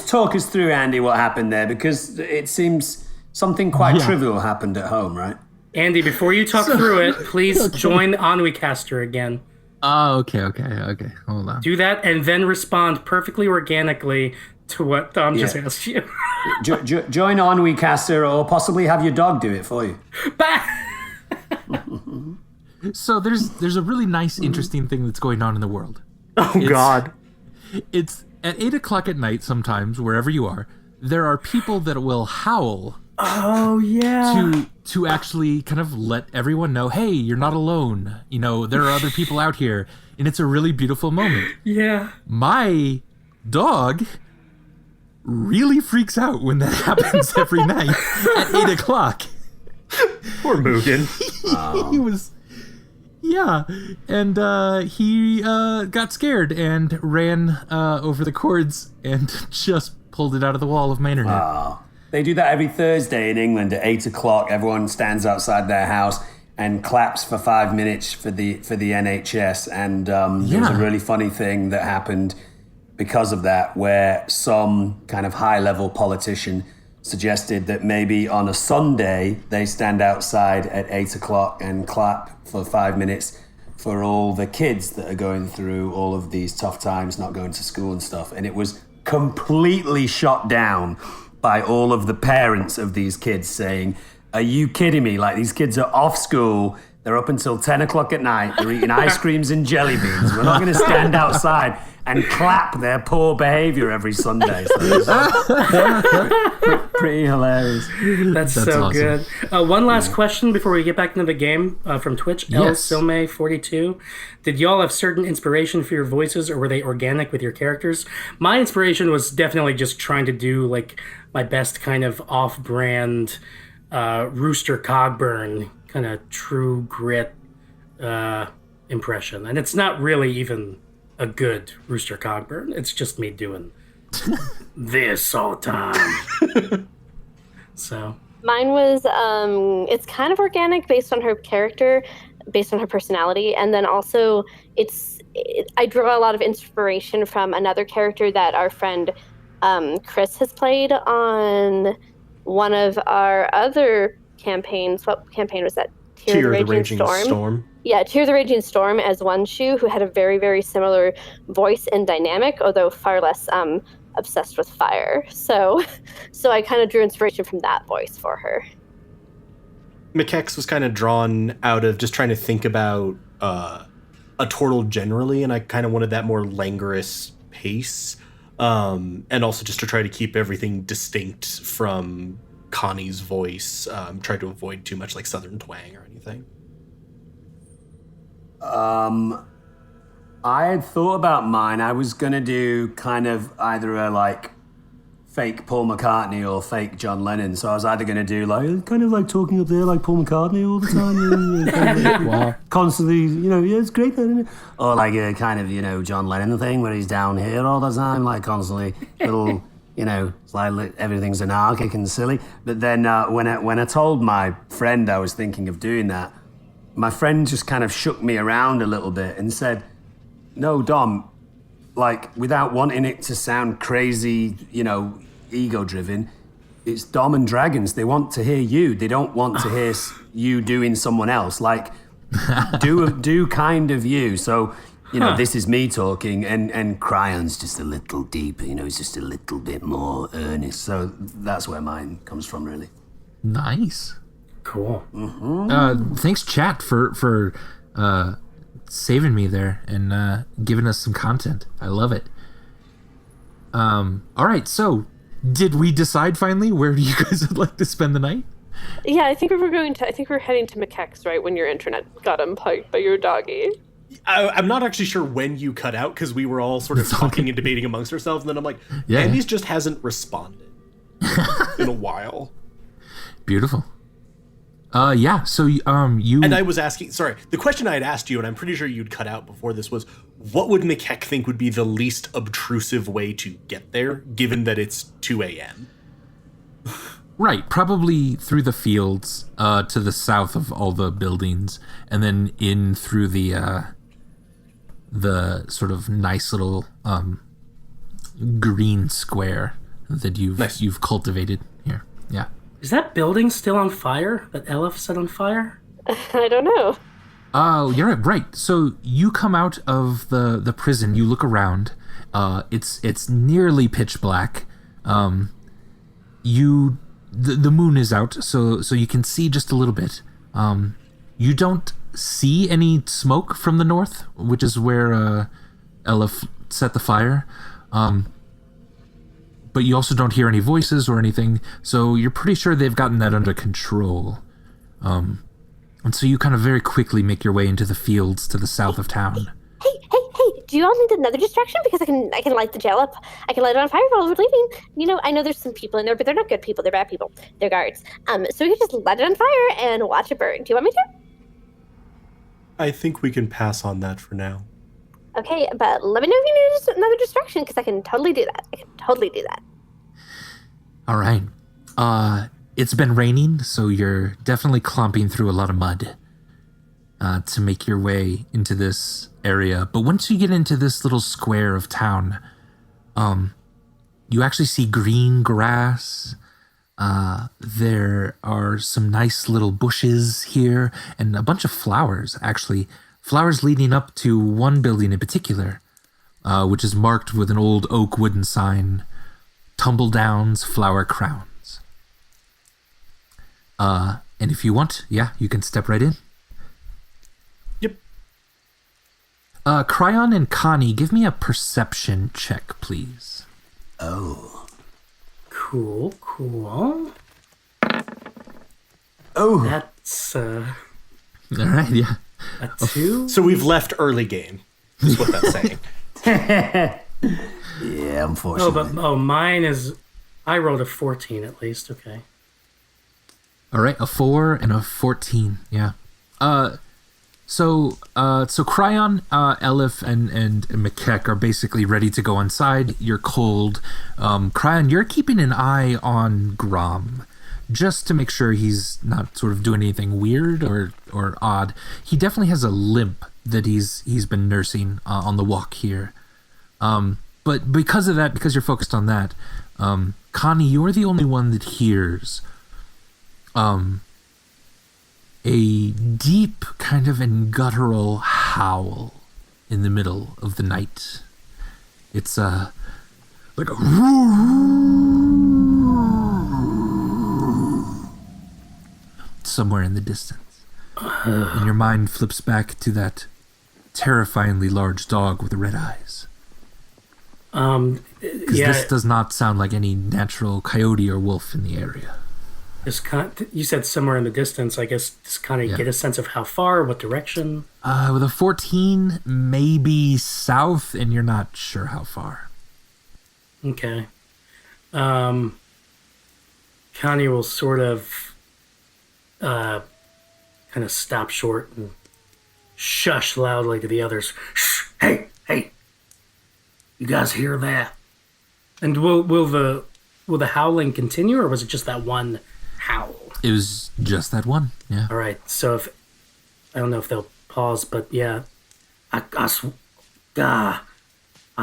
talk us through, Andy, what happened there, because it seems something quite trivial happened at home, right? Andy, before you talk through it, please join Onwecaster again. Oh, okay. Hold on. Do that and then respond perfectly organically to what Dom just asked you. Join Onwecaster, or possibly have your dog do it for you. So there's a really nice, interesting thing that's going on in the world. God. It's at 8:00 at night sometimes, wherever you are, there are people that will howl. Oh, yeah. To actually kind of let everyone know, hey, you're not alone. There are other people out here. And it's a really beautiful moment. Yeah. My dog really freaks out when that happens every night at 8:00. Poor Mugen. He was... Yeah. And he got scared and ran over the cords and just pulled it out of the wall of my internet. Oh. They do that every Thursday in England at 8:00. Everyone stands outside their house and claps for 5 minutes for the NHS. And there was a really funny thing that happened because of that, where some kind of high-level politician suggested that maybe on a Sunday they stand outside at 8:00 and clap for 5 minutes for all the kids that are going through all of these tough times, not going to school and stuff. And it was completely shot down by all of the parents of these kids saying, are you kidding me? These kids are off school. They're up until 10 o'clock at night. They're eating ice creams and jelly beans. We're not going to stand outside and clap their poor behavior every Sunday. So it's pretty hilarious. That's so awesome. Good. One last question before we get back into the game from Twitch. Yes. Silme42. Did y'all have certain inspiration for your voices, or were they organic with your characters? My inspiration was definitely just trying to do like my best kind of off-brand Rooster Cogburn kind of true grit impression. And it's not really even a good Rooster Cogburn. It's just me doing this all the time. So mine was it's kind of organic based on her character, based on her personality, and then also I draw a lot of inspiration from another character that our friend Chris has played on one of our other campaigns. What campaign was that? Tear of the Raging Storm. Yeah, Tear of the Raging Storm as one shoe, who had a very, very similar voice and dynamic, although far less obsessed with fire. So I kind of drew inspiration from that voice for her. McKex was kind of drawn out of just trying to think about a turtle generally, and I kind of wanted that more languorous pace, and also just to try to keep everything distinct from Connie's voice. Tried to avoid too much like Southern twang or anything. I had thought about mine. I was gonna do kind of either a like fake Paul McCartney or fake John Lennon. So I was either gonna do like kind of like talking up there like Paul McCartney all the time, kind of like, constantly, it's great, isn't it? Or like a kind of John Lennon thing where he's down here all the time, like constantly little. It's like everything's anarchic and silly. But then when I told my friend I was thinking of doing that, my friend just kind of shook me around a little bit and said, "No, Dom, like without wanting it to sound crazy, ego-driven, it's Dom and Dragons. They want to hear you. They don't want to hear you doing someone else. Like, do kind of you." So. This is me talking, and Kryon's just a little deeper, he's just a little bit more earnest. So that's where mine comes from, really. Nice. Cool. Mm-hmm. Thanks, chat, for saving me there and giving us some content. I love it. All right, so did we decide finally where you guys would like to spend the night? Yeah, I think we're heading to McKex, right, when your internet got unplugged by your doggy. I'm not actually sure when you cut out because we were all sort of talking and debating amongst ourselves, and then I'm like, Andy's just hasn't responded in a while. Beautiful. Yeah. So you and I was asking. Sorry, the question I had asked you, and I'm pretty sure you'd cut out before this, was what would McKeck think would be the least obtrusive way to get there, given that it's 2 a.m. Right, probably through the fields to the south of all the buildings, and then in through the sort of nice little green square that you've cultivated here. Yeah. Is that building still on fire? That Elif set on fire? I don't know. Oh, you're right. So you come out of the prison. You look around. It's nearly pitch black. The moon is out, so you can see just a little bit. You don't see any smoke from the north, which is where Elif set the fire. But you also don't hear any voices or anything, so you're pretty sure they've gotten that under control. And so you kind of very quickly make your way into the fields to the south of town. Hey, do you all need another distraction? Because I can light the jail up. I can light it on fire while we're leaving. I know there's some people in there, but they're not good people. They're bad people. They're guards. So we can just light it on fire and watch it burn. Do you want me to? I think we can pass on that for now. Okay, but let me know if you need another distraction, because I can totally do that. All right. It's been raining, so you're definitely clomping through a lot of mud to make your way into this area. But once you get into this little square of town, you actually see green grass. There are some nice little bushes here and a bunch of flowers, actually. Flowers leading up to one building in particular, which is marked with an old oak wooden sign, Tumbledown's Flower Crowns. And if you want, you can step right in. Kryon and Connie, give me a perception check, please. Oh. Cool. Oh. That's All right, yeah. a 2. So we've left early game. Is what that's saying. Yeah, unfortunately. Mine is. I rolled a 14 at least. Okay. All right, a 4 and a 14. Yeah. So Kryon, Elif, and Macleod are basically ready to go inside. You're cold. Kryon, you're keeping an eye on Grom, just to make sure he's not sort of doing anything weird or odd. He definitely has a limp that he's been nursing on the walk here. But because of that, because you're focused on that, Connie, you're the only one that hears a deep kind of and guttural howl in the middle of the night. It's like a somewhere in the distance. And your mind flips back to that terrifyingly large dog with the red eyes. Because this does not sound like any natural coyote or wolf in the area. You said somewhere in the distance. I guess just kind of get a sense of how far, what direction. With a 14, maybe south, and you're not sure how far. Okay. Connie will sort of kind of stop short and shush loudly to the others. Shh! Hey! You guys hear that? And will the howling continue, or was it just that one howl? It was just that one, yeah. All right, so I don't know if they'll pause, but yeah, I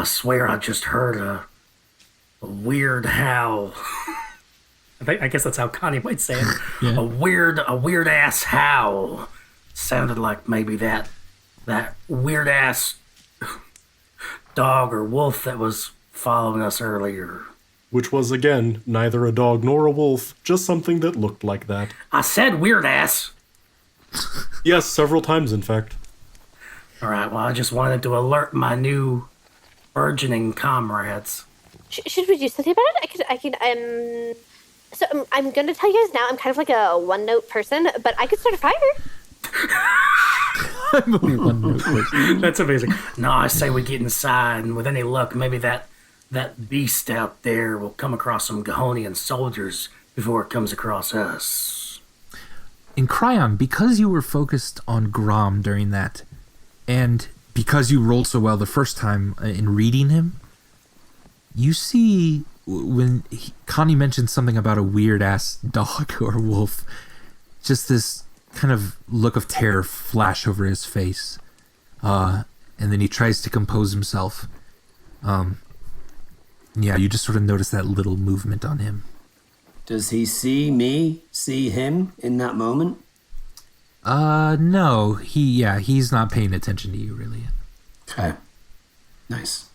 swear I just heard a weird howl. I guess that's how Connie might say it. Yeah. A weird ass howl. Sounded like maybe that weird ass dog or wolf that was following us earlier. Which was, again, neither a dog nor a wolf, just something that looked like that. I said weird ass. Yes, several times, in fact. All right, well, I just wanted to alert my new burgeoning comrades. Should we do something about it? So I'm going to tell you guys now, I'm kind of like a one-note person, but I could start a fire. I'm only one note person. That's amazing. No, I say we get inside, and with any luck, maybe that beast out there will come across some Gahonian soldiers before it comes across us. In Kryon, because you were focused on Grom during that, and because you rolled so well the first time in reading him, you see when Connie mentioned something about a weird-ass dog or wolf, just this kind of look of terror flash over his face. And then he tries to compose himself. Yeah, you just sort of notice that little movement on him. Does he see him in that moment? No. He's not paying attention to you, really. Okay. Nice.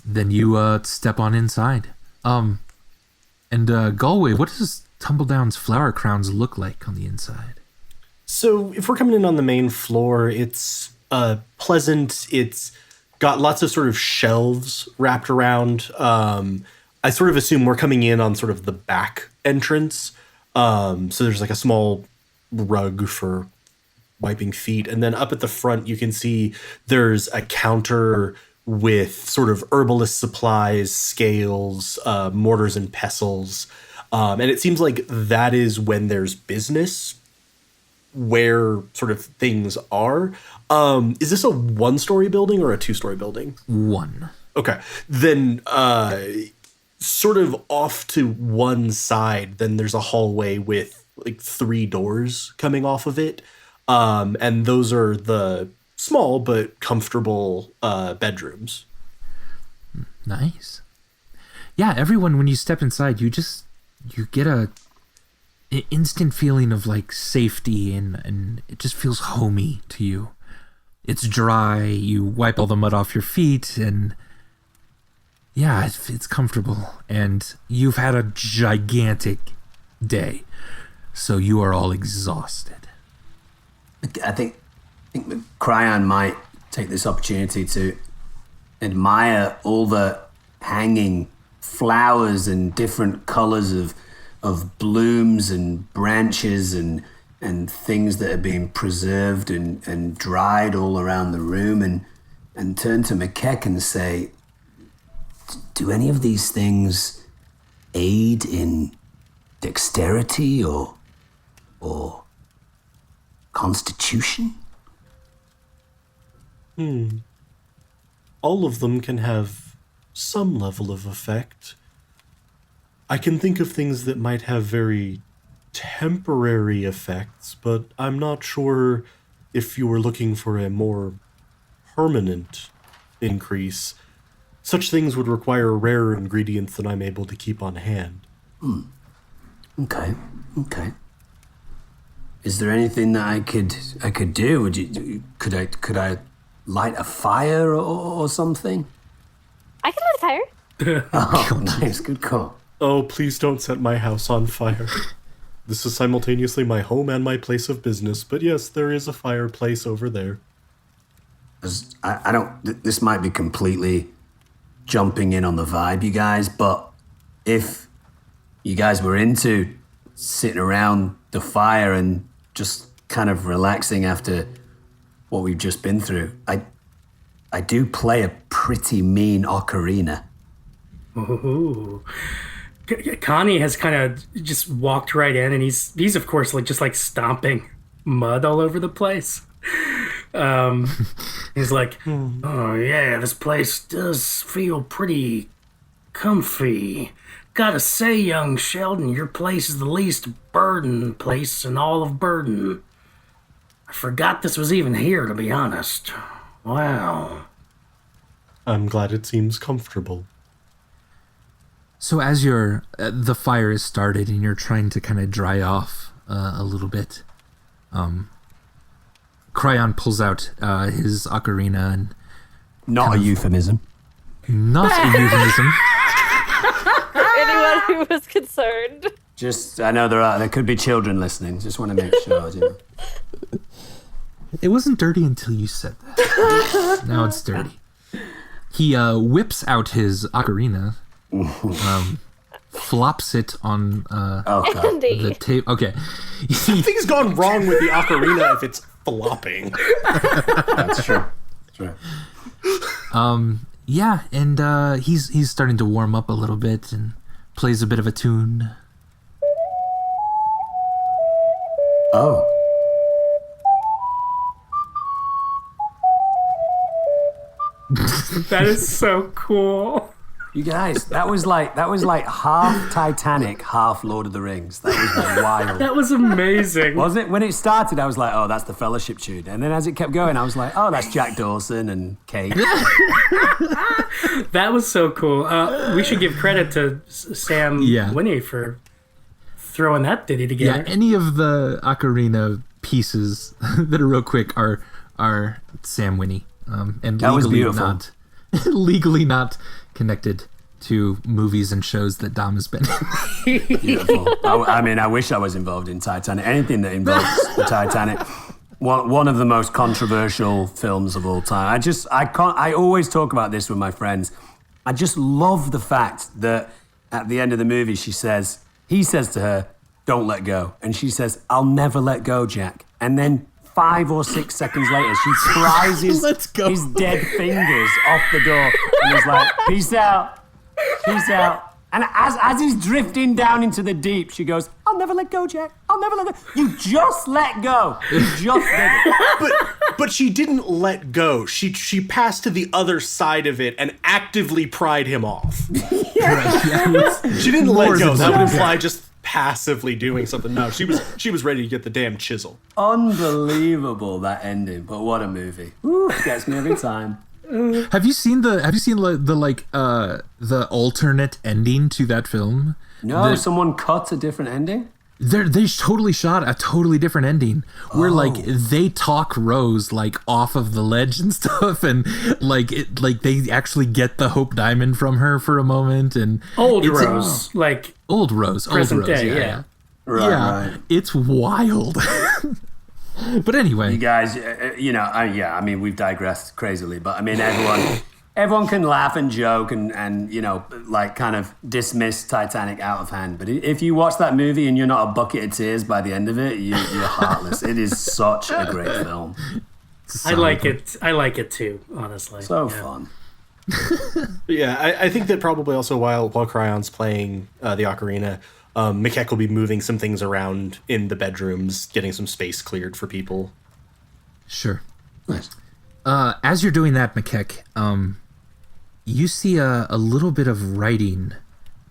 Then you step on inside. And Galway, what does Tumbledown's flower crowns look like on the inside? So if we're coming in on the main floor, it's pleasant. It's got lots of sort of shelves wrapped around. I sort of assume we're coming in on sort of the back entrance. So there's like a small rug for wiping feet. And then up at the front, you can see there's a counter with sort of herbalist supplies, scales, mortars and pestles. And it seems like that is when there's business, where sort of things are. Is this a one-story building or a two-story building? One. Okay. Then sort of off to one side, then there's a hallway with like 3 doors coming off of it. And those are the small but comfortable bedrooms. Nice. Yeah, everyone, when you step inside, you get an instant feeling of like safety and it just feels homey to you. It's dry, you wipe all the mud off your feet, and yeah, it's comfortable. And you've had a gigantic day, so you are all exhausted. I think Kryon might take this opportunity to admire all the hanging flowers and different colors of blooms and branches and things that are being preserved and dried all around the room, and turn to McKeck and say, do any of these things aid in dexterity or constitution? All of them can have some level of effect. I can think of things that might have very temporary effects, but I'm not sure if you were looking for a more permanent increase. Such things would require rarer ingredients than I'm able to keep on hand. Okay. Is there anything that I could do? Could I light a fire or something? I can light a fire. Oh, nice, good call. Oh, please don't set my house on fire. This is simultaneously my home and my place of business, but yes, there is a fireplace over there. I don't. This might be completely jumping in on the vibe, you guys, but if you guys were into sitting around the fire and just kind of relaxing after what we've just been through, I do play a pretty mean ocarina. Ooh. Connie has kind of just walked right in, and he's of course like stomping mud all over the place. He's like, oh yeah, this place does feel pretty comfy. Gotta say, young Sheldon, your place is the least burden place in all of Burden. I forgot this was even here, to be honest. Wow. I'm glad it seems comfortable. So as the fire is started and you're trying to kind of dry off a little bit, Kryon pulls out his ocarina and... Not a euphemism. Not a euphemism. For anyone who was concerned. Just, I know there could be children listening. Just want to make sure. You know. It wasn't dirty until you said that. Now it's dirty. He whips out his ocarina, flops it on the table. Okay. Something's gone wrong with the ocarina if it's flopping. That's true. That's right. Yeah, and he's starting to warm up a little bit and plays a bit of a tune. Oh. That is so cool. You guys, that was like half Titanic, half Lord of the Rings. That was wild. That was amazing. Was it? When it started, I was like, oh, that's the Fellowship tune. And then as it kept going, I was like, oh, that's Jack Dawson and Kate. That was so cool. We should give credit to Sam Winnie for throwing that ditty together. Yeah, any of the ocarina pieces that are real quick are Sam Winnie. And that was beautiful. Legally not connected to movies and shows that Dom has been in. Beautiful. I mean, I wish I was involved in Titanic. Anything that involves the Titanic. One of the most controversial films of all time. I always talk about this with my friends. I just love the fact that at the end of the movie, he says to her, don't let go. And she says, I'll never let go, Jack. And then 5 or 6 seconds later, she pries his dead fingers off the door and is like, peace out. And as he's drifting down into the deep, she goes, I'll never let go, Jack. I'll never let go. You just let go. You just did it. But she didn't let go. She passed to the other side of it and actively pried him off. She didn't let go. That would imply just passively doing something. No, she was ready to get the damn chisel. Unbelievable, that ending. But what a movie. Ooh, gets me every time. Have you seen the alternate ending to that film? No, someone cut a different ending? They totally shot a totally different ending where they talk Rose off of the ledge and stuff, and they actually get the Hope Diamond from her for a moment, and old Rose. Present day, yeah. Right. It's wild. But anyway, You guys, I mean, we've digressed crazily, but I mean, everyone can laugh and joke and like kind of dismiss Titanic out of hand. But if you watch that movie and you're not a bucket of tears by the end of it, you're heartless. It is such a great film. I like it too, honestly. So fun. Yeah, I think that probably also while Cryon's playing the Ocarina, Macleod will be moving some things around in the bedrooms, getting some space cleared for people. Sure. Nice. As you're doing that, Macleod, you see a little bit of writing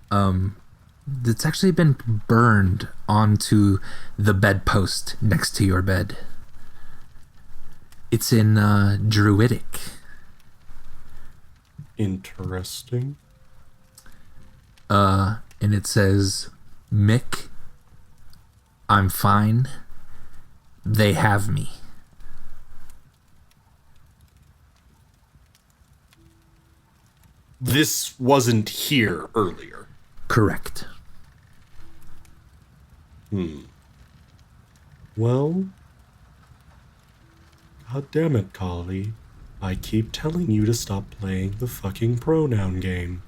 that's actually been burned onto the bedpost next to your bed. It's in Druidic. Interesting. And it says, Mick, I'm fine. They have me. This wasn't here earlier. Correct. Well, god damn it, Collie. I keep telling you to stop playing the fucking pronoun game.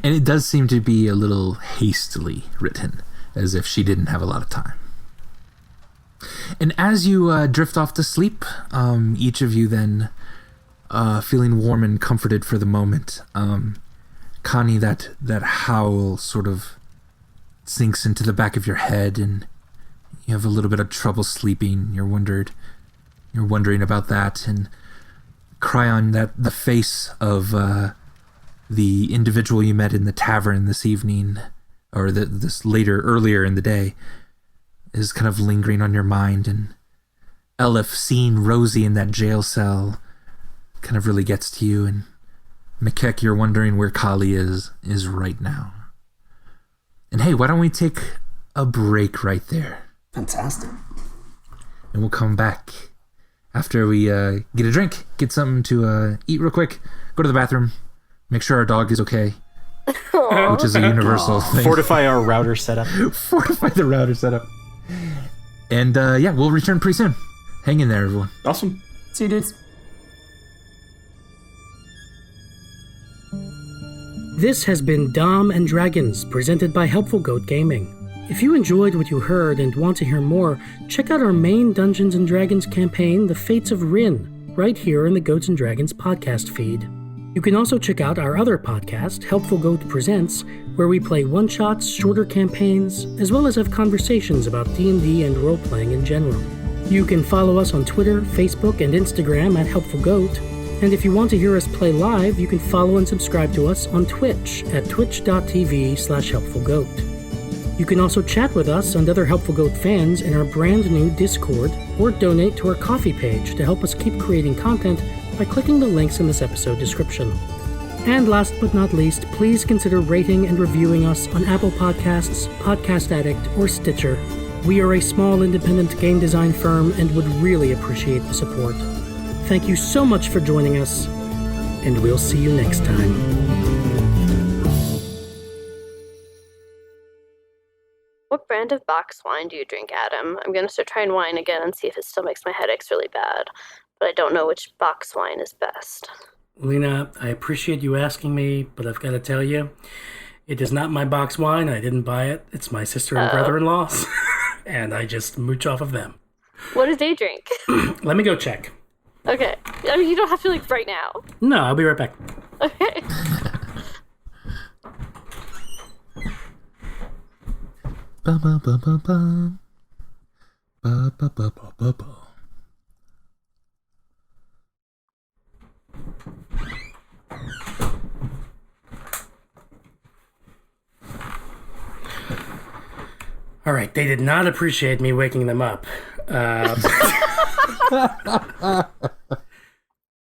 And it does seem to be a little hastily written, as if she didn't have a lot of time. And as you drift off to sleep, each of you then, feeling warm and comforted for the moment, Connie, that howl sort of sinks into the back of your head, and you have a little bit of trouble sleeping. You're wondering about that, and Kryon, that the face of the individual you met in the tavern this evening, or earlier in the day, is kind of lingering on your mind. And Elif, seeing Rosie in that jail cell, kind of really gets to you. And Macleod, you're wondering where Kali is right now. And hey, why don't we take a break right there? Fantastic. And we'll come back after we get a drink, get something to eat real quick, go to the bathroom, make sure our dog is okay, which is a universal thing. Fortify our router setup. Fortify the router setup. And we'll return pretty soon. Hang in there, everyone. Awesome. See you, dudes. This has been Dom and Dragons, presented by Helpful Goat Gaming. If you enjoyed what you heard and want to hear more, check out our main Dungeons & Dragons campaign, The Fates of Rin, right here in the Goats & Dragons podcast feed. You can also check out our other podcast, Helpful Goat Presents, where we play one-shots, shorter campaigns, as well as have conversations about D&D and role-playing in general. You can follow us on Twitter, Facebook, and Instagram at Helpful Goat. And if you want to hear us play live, you can follow and subscribe to us on Twitch at twitch.tv/helpfulgoat. You can also chat with us and other Helpful Goat fans in our brand new Discord, or donate to our Ko-fi page to help us keep creating content by clicking the links in this episode description. And last but not least, please consider rating and reviewing us on Apple Podcasts, Podcast Addict, or Stitcher. We are a small independent game design firm and would really appreciate the support. Thank you so much for joining us, and we'll see you next time. What brand of box wine do you drink, Adam? I'm going to start trying wine again and see if it still makes my headaches really bad. But I don't know which box wine is best. Lena, I appreciate you asking me, but I've got to tell you, it is not my box wine. I didn't buy it. It's my sister and brother-in-law's, and I just mooch off of them. What do they drink? Let me go check. Okay. I mean, you don't have to, right now. No, I'll be right back. Okay. Ba ba ba ba ba. Ba ba ba ba ba ba. All right, they did not appreciate me waking them up.